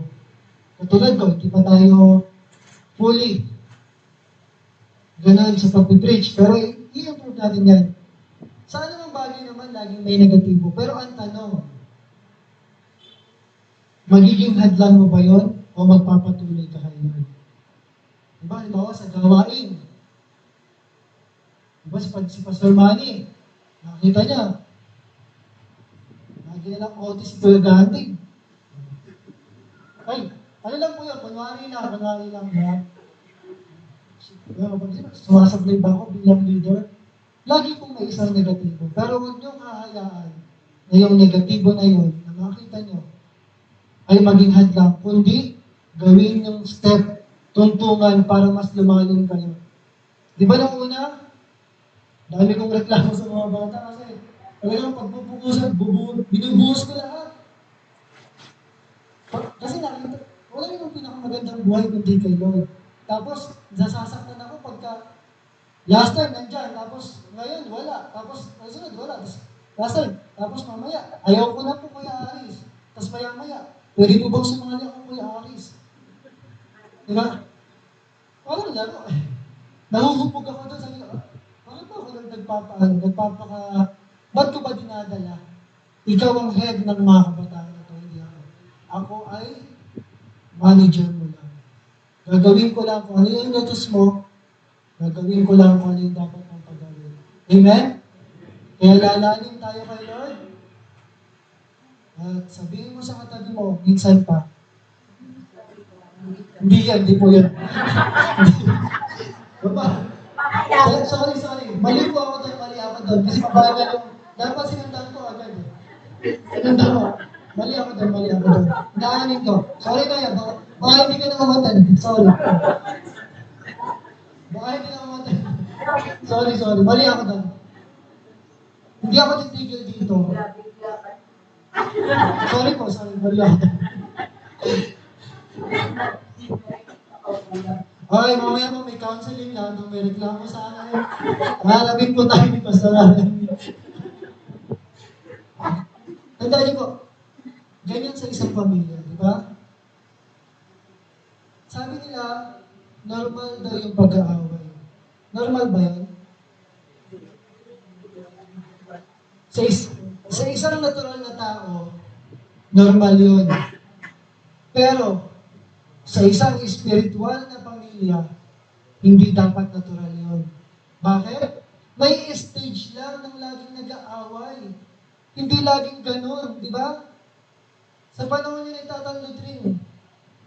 Katulad ko, hindi pa tayo fully ganun sa pag-preach. Pero i-improve natin yan. Sa anumang bagay naman, laging may negatibo. Pero ang tanong, magiging hadlang mo ba yon o magpapatuloy ka kay Lord? Diba, halimbawa sa gawain. Diba, si Pastor Manny, nakita niya, lagi na lang OT si Kuya Gandhi. Ay, ano lang po yun, kunwari lang. Ha? Sumasablay ba ako bilang leader? Lagi pong may isang negatibo. Pero huwag niyong hahayaan na yung negatibo na yun, na makita niyo, ay maging hadlang. Kundi, gawin yung step, tuntungan para mas lumalim kayo. Di ba nung una, dami kong reklamo sa mga bata kasi talagang pagpupukusan, binubuhos ko lahat. Kasi nakita, wala yung pinakamagandang buhay kundi kay Lord. Tapos, nasasaktan ako pagka last time nandyan, tapos ngayon wala, tapos nasunod wala, tapos last time, tapos mamaya, ayaw ko na po Kuya Aris. Tapos maya-maya, pwede po bang sumali ako Kuya Aris? Diba? Walang laro eh. Nahuhupog ako doon, sabi ko, bakit ba ako ba't ko ba dinadala? Ikaw ang head ng mga kabataan na to, hindi ako. Ako ay manager mo lang. Gagawin ko lang kung ano yung utos mo, gagawin ko lang kung ano yung dapat mong pagawin. Amen? Kaya lalalim tayo kay Lord. At sabihin mo sa katabi mo, minsan pa, hindi yan, hindi po yan. Baba. Sorry. Mali po ako doon. Kasi mabagal yung, dapat sinundan ko agad eh. Sinundan mo. Mali ako doon. Naanin ko. Sorry kaya, baka hindi ka na umatan. Sorry. Baka hindi na umatan. Sorry. Mali ako doon. Hindi ako titigil dito. Sorry, mali ako doon. Okay, mamaya mo may counseling lang kung may reklamo sa akin. Hanapin po tayo ni Pastor Alan. Tandaan niyo po, ganyan sa isang pamilya, di ba? Sabi nila, normal daw yung pag-aaway. Normal ba yan? Sa isang natural na tao, normal yun. Pero, sa isang spiritual na pamilya, hindi dapat natural yun. Bakit? May stage lang ng laging nag-aaway. Hindi laging ganun, di ba? Sa panahon niya ni Tatang Lutrin,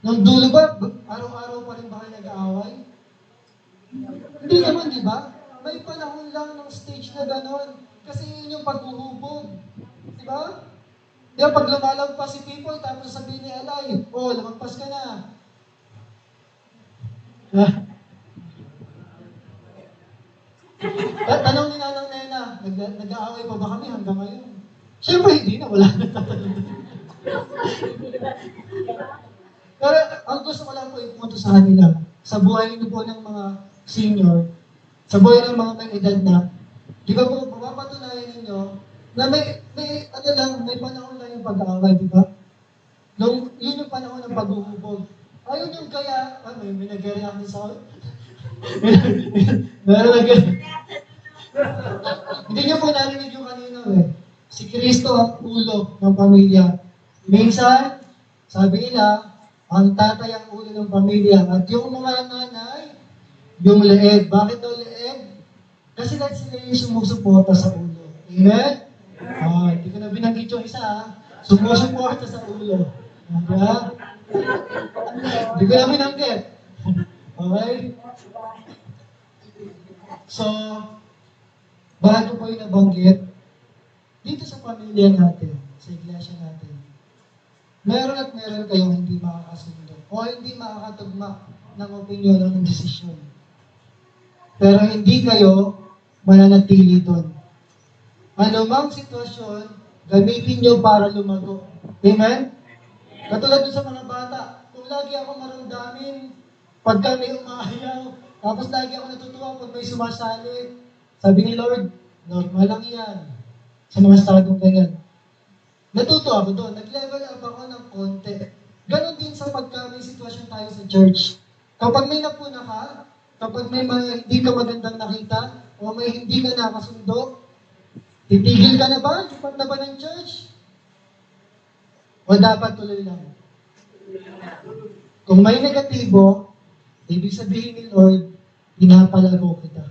nung dulo ba, araw-araw pa rin ba kayo nag-aaway? Hindi naman, di ba? may panahon lang ng stage na gano'n. Kasi yun yung paghuhubog. Di ba? Di ba, pag lumalagpas si people, tapos sabihin ni Alay, oh, lumagpas ka na. Tanong ni Nanang Nena, nag-aaway pa ba kami hanggang ngayon? Siyempre hindi na, wala na tatanong. Pero ang gusto ko lang po ipunto sa kanila, sa buhay niyo po ng mga senior, sa buhay ng mga may edad na, di ba po, mapapatunayan ninyo na may panahon lang yung pag-aaway, di ba? Yun yung panahon ng paghuhubog. Ayun yung kaya, may nag-react din sa akin. Hindi niyo po narinig yung kanina Si Kristo ang ulo ng pamilya. Minsan, sabi nila, ang tatay ang ulo ng pamilya. At yung mga nanay, yung leeg. Bakit daw leeg? Kasi dahil sila yung sumusuporta sa ulo. Amen? Hindi ko na binanggit yung isa. Sumusuporta sa ulo. Diba? Hindi ko na binanggit. Okay? So, bakit ko po yung nabanggit? Dito sa pamilya natin, sa iglesia natin, meron at meron kayong hindi makakasundo o hindi makakatugma ng opinion o ng desisyon. Pero hindi kayo mananatili doon. Anumang sitwasyon, gamitin nyo para lumago. Amen? Katulad doon sa mga bata, kung lagi ako maramdamin, pagka may umahayaw, tapos lagi ako natutuwa pag may sumasali, sabi ni Lord, normal lang yan sa mga estadong ganyan. Natuto ako doon. Nag-level up ako ng konti. Ganon din sa pagka may sitwasyon tayo sa church. Kapag may napuna ka, kapag may hindi ka magandang nakita, o may hindi ka nakasundo, titigil ka na ba? Lipat na ba ng church? O dapat tuloy lang? Kung may negatibo, ibig sabihin ni Lord, pinapalago kita.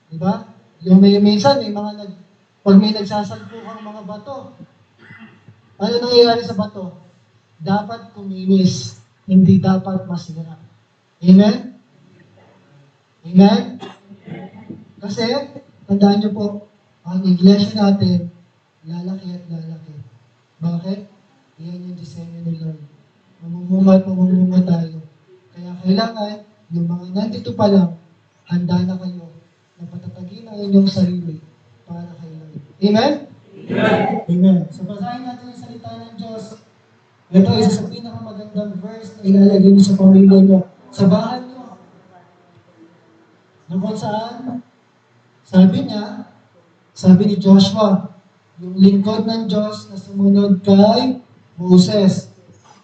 Diba? Yung minsan, pag may nagsasalpukang mga bato, ano nangyayari sa bato? Dapat kuminis, hindi dapat masira. Amen? Amen? Kasi, tandaan niyo po, ang iglesia natin, lalaki at lalaki. Bakit? Iyan yung disenyo ni Lord. Mamumunga tayo. Kaya kailangan, yung mga nandito pa lang, handa na kayo na patatagin ang inyong sarili para kay Lord. Amen? Amen. Amen. So, basahin natin yung salita ng Diyos. Ito isa sa pinakamagandang verse na ilalagay niyo sa pamilya niyo, sa bahay niyo. Na kung saan, sabi ni Joshua, yung lingkod ng Diyos na sumunod kay Moses.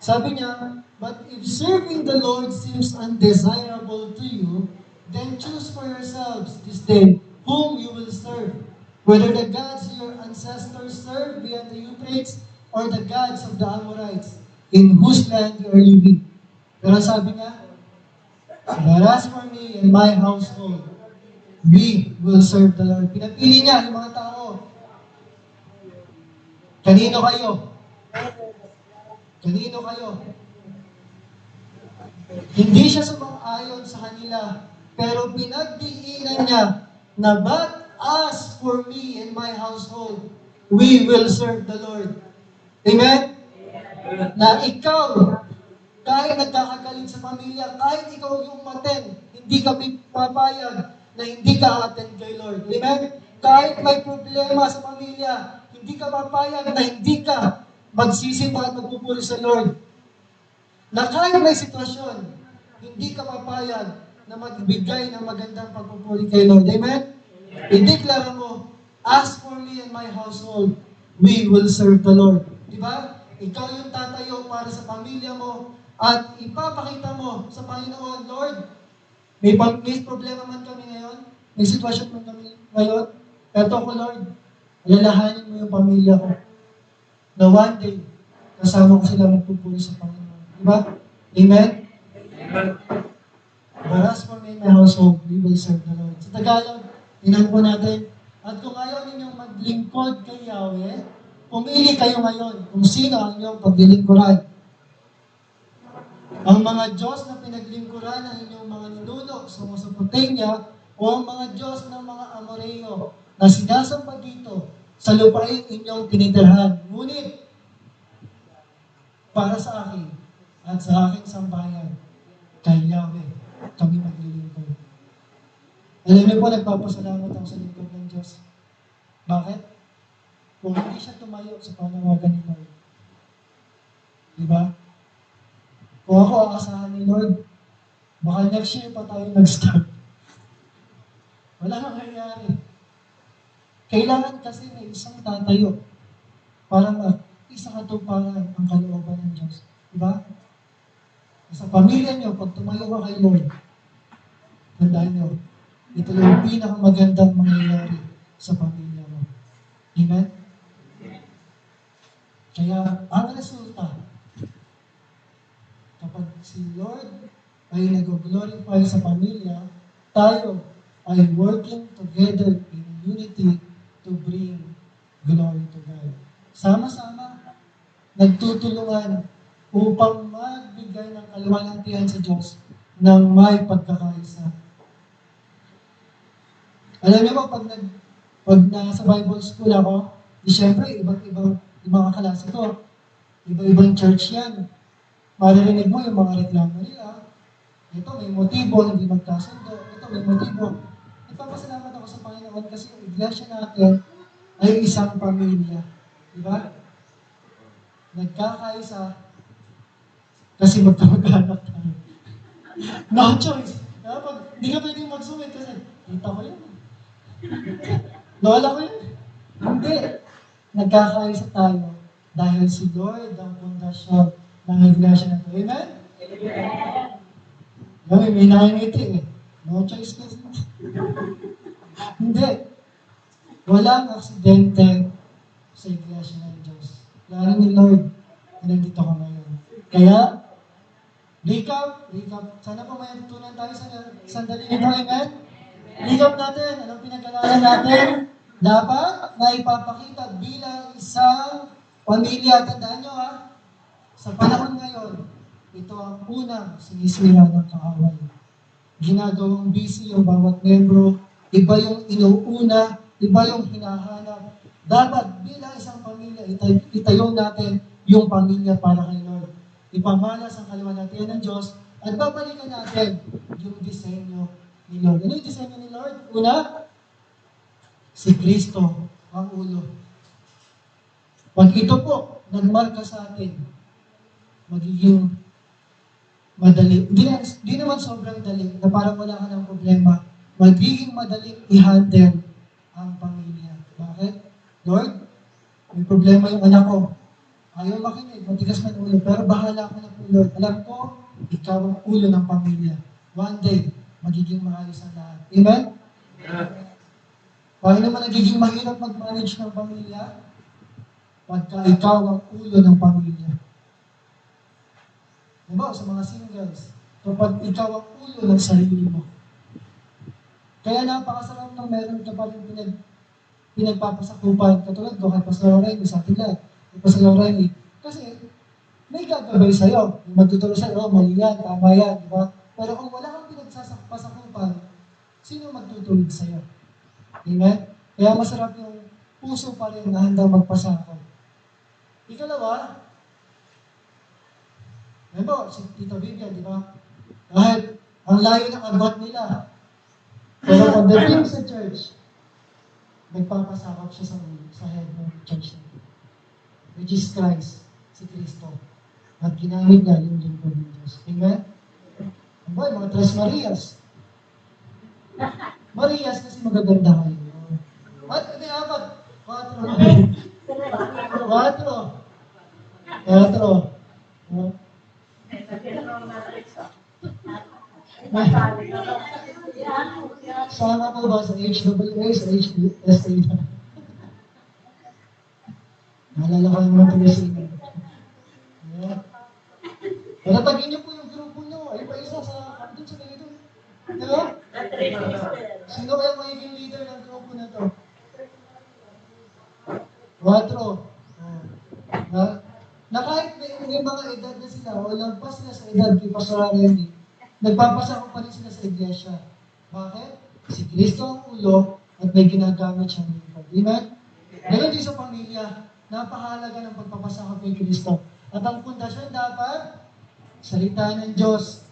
Sabi niya, but if serving the Lord seems undesirable to you, then choose for yourselves this day whom you will serve, whether the gods your ancestors served beyond the Euphrates or the gods of the Amorites, in whose land you are living. Pero sabi niya, but as for me and my household, we will serve the Lord. Pinapili niya yung mga tao. Kanino kayo? Kanino kayo? Hindi siya sumang-ayon sa kanila, pero pinagdiinan niya na but as for me and my household, we will serve the Lord. Amen? Na ikaw, kahit nagkakagalit sa pamilya, kahit ikaw yung maten, hindi ka papayag na hindi ka attend kay Lord. Amen? Kahit may problema sa pamilya, hindi ka papayag na hindi ka magsisimba at magpupuri sa Lord. Na kahit may sitwasyon, hindi ka papayag na magbigay ng magandang pagpupuri kay Lord. Amen? I-declare mo, as for me and my household, we will serve the Lord. Diba? Ikaw yung tatayo para sa pamilya mo at ipapakita mo sa Panginoon, Lord, may problema man kami ngayon, may sitwasyon man kami ngayon, eto ko Lord, alalahanin mo yung pamilya ko na one day, kasama ko sila magpupuri sa Panginoon. Diba? Amen? Amen. But as for me and my household, we will serve the Lord. Sa Tagalog, tinan po natin, at kung ayaw ninyong maglingkod kay Yahweh, pumili kayo ngayon kung sino ang inyong paglilingkuran. Ang mga Diyos na pinaglingkuran ng inyong mga ninuno sa Mesopotamia o ang mga Diyos ng mga Amoreo na sinasamba dito sa lupain inyong tinitirhan. Ngunit, para sa akin at sa aking sambayan, kay Yahweh, kami maglilingkod. Alam niyo po, nagpapasalamat ako sa lingkod ng Diyos. Bakit? Kung hindi siya tumayo sa panawagan ni Lord. Diba? Kung ako aasahan ni Lord, baka next year pa tayo nag-start. Wala nang nangyayari. Kailangan kasi may isang tatayo para isa katuparan ang kalooban ng Diyos. Diba? Sa pamilya nyo, pag tumayo ka kay Lord, tandaan nyo, ito yung pinakamagandang mangyayari sa pamilya mo. Amen? Kaya, ang resulta, kapag si Lord ay nag-glorify sa pamilya, tayo ay working together in unity to bring glory to God. Sama-sama, nagtutulungan upang magbigay ng kaluwalhatian sa Diyos ng may pagkakaisa. Alam niyo ba, pag nasa Bible school ako, di syempre, ibang yung mga kaklase ko, iba-ibang church yan. Maririnig mo yung mga reklamo nila. Ito may motibo, hindi magkasundo. Ito may motibo. Nagpapasalamat ako sa Panginoon kasi yung iglesia natin ay isang pamilya. Di ba? Nagkakaisa kasi magkamag-anak tayo. No choice. Pag hindi ka pwedeng mag-sumit kasi kita ko yun. Lola ko yun. Hindi. Nagkakaisa tayo dahil si Lord ang pundasyon ng iglesia na ito. Amen? Amen. May nakangiti eh. No choice kasi. Hindi. Walang aksidente sa iglesia ng Diyos. Lalo ni Lord na nandito ko ngayon. Kaya, recap. Sana po may tunan tayo sa sandali nito. Amen? Recap natin. Anong pinag-alalan natin? Dapat maipapakita bilang isang pamilya. Tandaan nyo sa panahon ngayon, ito ang unang sinisira ng kaaway. Ginagawang busy yung bawat membro, iba yung inuuna, iba yung hinahanap. Dapat bilang isang pamilya, itayo natin yung pamilya para kay Lord. Ipamalas ang kaluwalhatian ng Diyos at babalikan natin yung disenyo ni Lord. Ano yung disenyo ni Lord? Una, si Kristo ang ulo. Pag ito po, nagmarka sa atin, magiging madali. Di naman sobrang dali, na parang wala ka ng problema. Magiging madaling i-handle ang pamilya. Bakit? Lord, may problema yung anak ko. Ayaw makinig, matigas man ulo, pero bahala ko na po, Lord. Alam ko, ikaw ang ulo ng pamilya. One day, magiging maayos ang lahat. Amen? Paano naman nagiging mahirap mag-manage ng pamilya? Pagka ikaw ang ulo ng pamilya. Diba, sa mga singles, kapag ikaw ang ulo ng sarili mo. Kaya napakasarap nang meron ka pa rin pinagpapasakupan. Katulad ko kay Pastor Riley sa ating lahat. Kay Pastor Riley. Kasi may gagabay sa'yo. May magtuturo sa'yo, mali yan, tama yan, di ba? Pero kung wala kang pinagpasakupan, sino magtutulog sa'yo? Amen? Kaya masarap yung puso pa rin na handang magpasakop. Ikalawa, si Tita Vivian, di ba? Kahit ang layo ng abot nila. Pero pagdating sa church, nagpapasakop siya sa head ng church na. Which is Christ, si Kristo. At ginamit niya yung lingkod ng Diyos. Amen? Mga Tres Marias. Marias kasi magaganda kayo. At hindi, apat. 4. Sama po ba sa HWA, sa HSA na? Naalala ko yung mga tulisina. Pero tagin niyo po yung grupo niyo. Ay pa isa sa doon sa ganito. Di ba? Sino kaya magiging leader ng grupo na to? 4. Na kahit may mga edad na sila, o lampas sila sa edad kay Pastor Remy, nagpapasakop pa rin sila sa iglesia. Bakit? Si Kristo ang ulo at may ginagamit siyang lingkod. Amen? Ngayon din sa pamilya, napahalaga ng pagpapasakop kay Kristo. At ang pundasyon dapat, salita ng Diyos.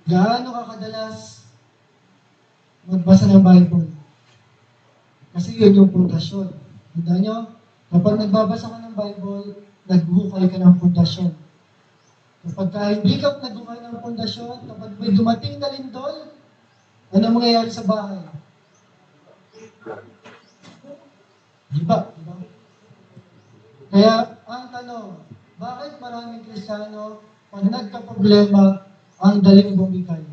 Gaano ka kadalas magbasa ng Bible? Kasi yun yung pundasyon. Tanda nyo, kapag nagbabasa ka ng Bible, naghukay ka ng pundasyon. Kapag hindi ka naghukay ng pundasyon, kapag may dumating na lindol, ano mangyayari sa bahay? Diba? Diba? Kaya, ang tanong, bakit maraming Kristiyano, pag nagka-problema, ang daling bumigay?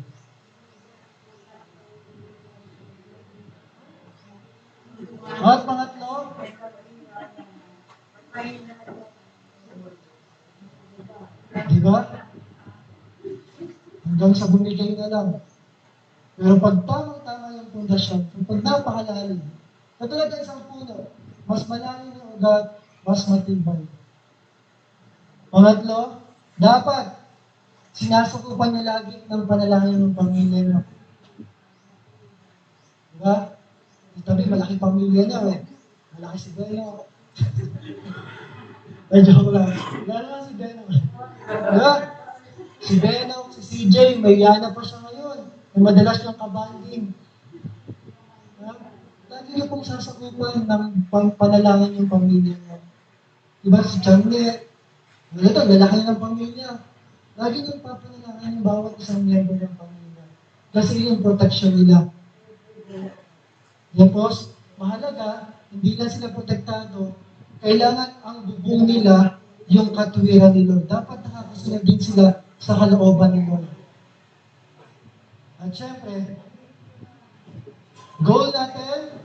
At pangatlo, diba? Hanggang sa bumigay na lang. Pero pag tamang-tama yung pundasyon, pag napakalalim, katulad ng isang puno, mas malalim ang ugat, mas matibay. Pangatlo, dapat sinasukupan niya lagi ng panalangin ng pamilya niyo. Diba? Itabi, malaki pamilya niya eh. Malaki si Beno. Ay, joke lang. Lalo nga si Beno. Diba? Si Beno, si CJ, may yana pa siya ngayon. May madalas yung kabanding. Diba? Lagi niyo pong sasakupan ng panalangin yung pamilya niyo. Diba si Janet? Wala ito, lalaki ng pamilya. Lagi niyong papanalangin yung bawat isang miyembro ng pamilya. Kasi yung protection nila. Tapos, mahalaga, hindi lang sila protektado, kailangan ang bubong nila yung katuwiran ni Lord. Dapat nakakasunod din sila sa kalooban ni Lord. At syempre, goal natin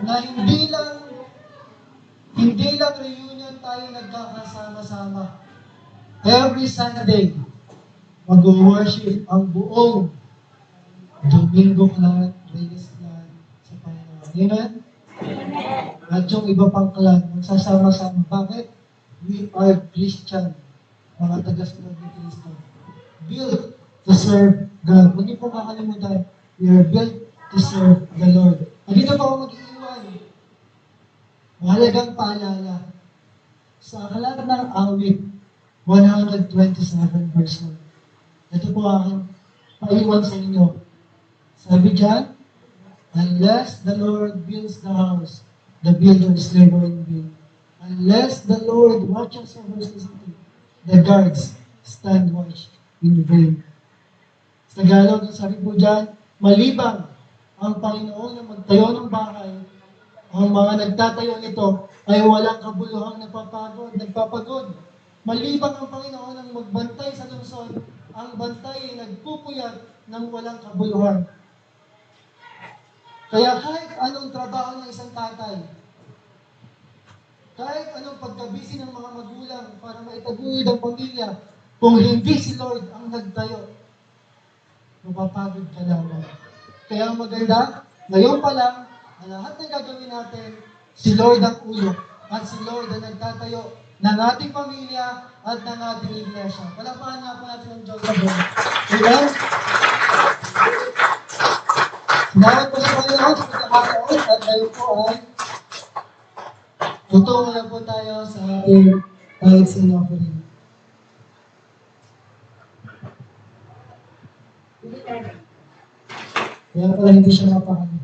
na hindi lang reunion tayo nagkakasama-sama. Every Sunday, mag-worship ang buong Domingo clan, Reyes clan, sa Panginoon. Amen? At yung iba pang clan, magsasama-sama. Bakit? We are Christian, mga taga-sunod ni Kristo. Built to serve God. Huwag niyo pong kakalimutan, we are built to serve the Lord. At dito pa ako mag-iiwan. Mahalagang paalala. Sa aklat ng awit, 127 verse 1. Ito po aking paiwan sa inyo. Sabi dyan, unless the Lord builds the house, the builder is labor in vain. Unless the Lord watches over the city, the guards stand watch in vain. Sa Tagalog, sabi po dyan, malibang ang Panginoon na magtayo ng bahay, ang mga nagtatayo nito ay walang kabuluhang nagpapagod. Malibang ang Panginoon ang magbantay sa lungsod, ang bantay ay nagpupuyat ng walang kabuluhan. Kaya kahit anong trabaho ng isang tatay, kahit anong pagkabisi ng mga magulang para maitaguyod ang pamilya, kung hindi si Lord ang nagtayo, mapapagod ka lamang. Kaya ang maganda, ngayon pa lang, na lahat ng gagawin natin, si Lord ang ulo at si Lord ang nagtatayo ng ating pamilya at ng ating iglesia. Palapahan nga po natin ang Diyos sa Diyos. Amen? Salamat po sa Panginoon sa pagkakataon at ngayon po ay tutungo na po tayo sa ating tithes and offering. Kaya pala hindi siya mapakali.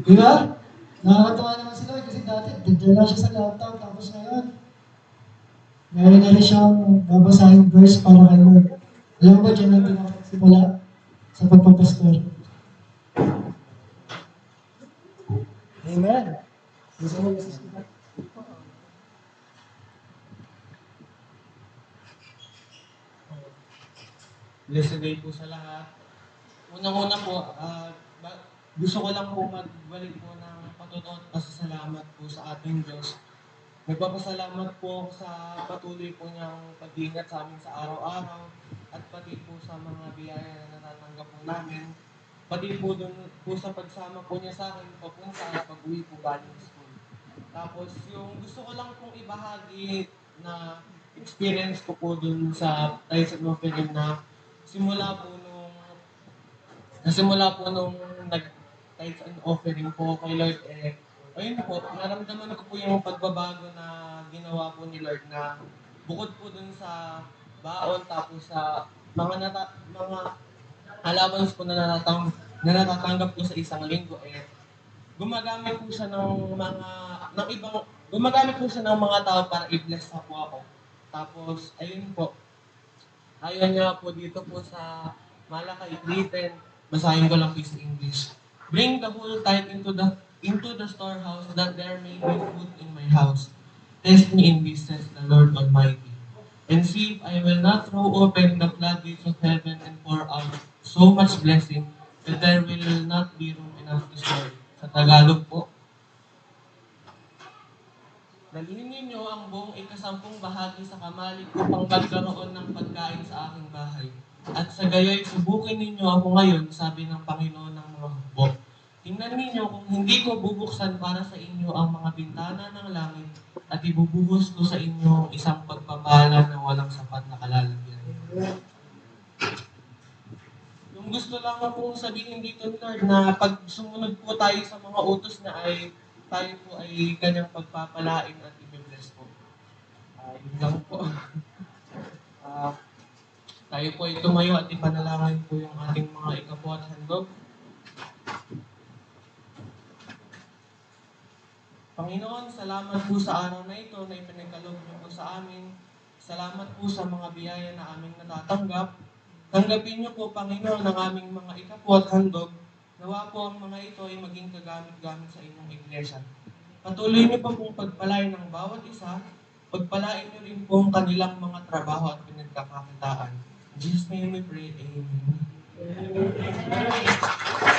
Di ba? Nakakatawa naman si Lord kasi dati, dadala lang siya sa laptop, tapos ngayon, meron na rin siyang babasahin verse para kay Lord. Alam mo ba, dyan ang pinakasimula sa pagpapastor. Amen. Gusto mo yung sasakit?
Blessed day po sa lahat. Unang-una po, gusto ko lang po magbalik po ng patutuwa at pasasalamat po sa ating Diyos. Nagpapasalamat po sa patuloy po niyang pag-iingat sa amin sa araw-araw at pati po sa mga biyaya na natatanggap po namin. Pati po dun po sa pagsama po niya sa akin papunta at pag-uwi po galing school. Tapos yung gusto ko lang pong ibahagi na experience ko po dun sa Tyson Offering na simula po Nasimula po nung nag-tithes and offering po kay Lord, ayun po, naramdaman ko po yung pagbabago na ginawa po ni Lord na bukod po dun sa baon tapos sa mga allowance po na natatanggap ko sa isang linggo, gumagamit po siya gumagamit po siya ng mga tao para i-bless na po ako. Tapos, ayun po, ayaw niya po dito po sa Malakay 3:10, basahin ko lang po sa English. Bring the whole tithe into the storehouse, that there may be food in my house. Test me in this, says the Lord Almighty. And see if I will not throw open the floodgates of heaven and pour out so much blessing that there will not be room enough to store it. Sa Tagalog po, dalhin ninyo ang buong ikasampung bahagi sa kamalig upang magkaroon ng pagkain sa aking bahay. At sa gayoy, subukin ninyo ako ngayon, sabi ng Panginoon ng mga hukbo. Tingnan ninyo kung hindi ko bubuksan para sa inyo ang mga bintana ng langit at ibubuhos ko sa inyo isang pagpapala na walang sapat na kalalagyan. Yung gusto lang akong sabihin dito, Lord, na pag sumunod po tayo sa mga utos na tayo po ay kanyang pagpapalain at i-bless po. Yun lang po. Ah, tayo po ay tumayo at ipanalangin po yung ating mga ikapo at handog. Panginoon, salamat po sa araw na ito na ipinagkaloob niyo po sa amin. Salamat po sa mga biyaya na aming natatanggap. Tanggapin niyo po, Panginoon, ang aming mga ikapo at handog. Nawa po ang mga ito ay maging kagamit-gamit sa inyong iglesia. Patuloy niyo po pong pagpalain ng bawat isa. Pagpalain niyo rin po ang kanilang mga trabaho at pinagkakakitaan. In Jesus' name we pray. Amen.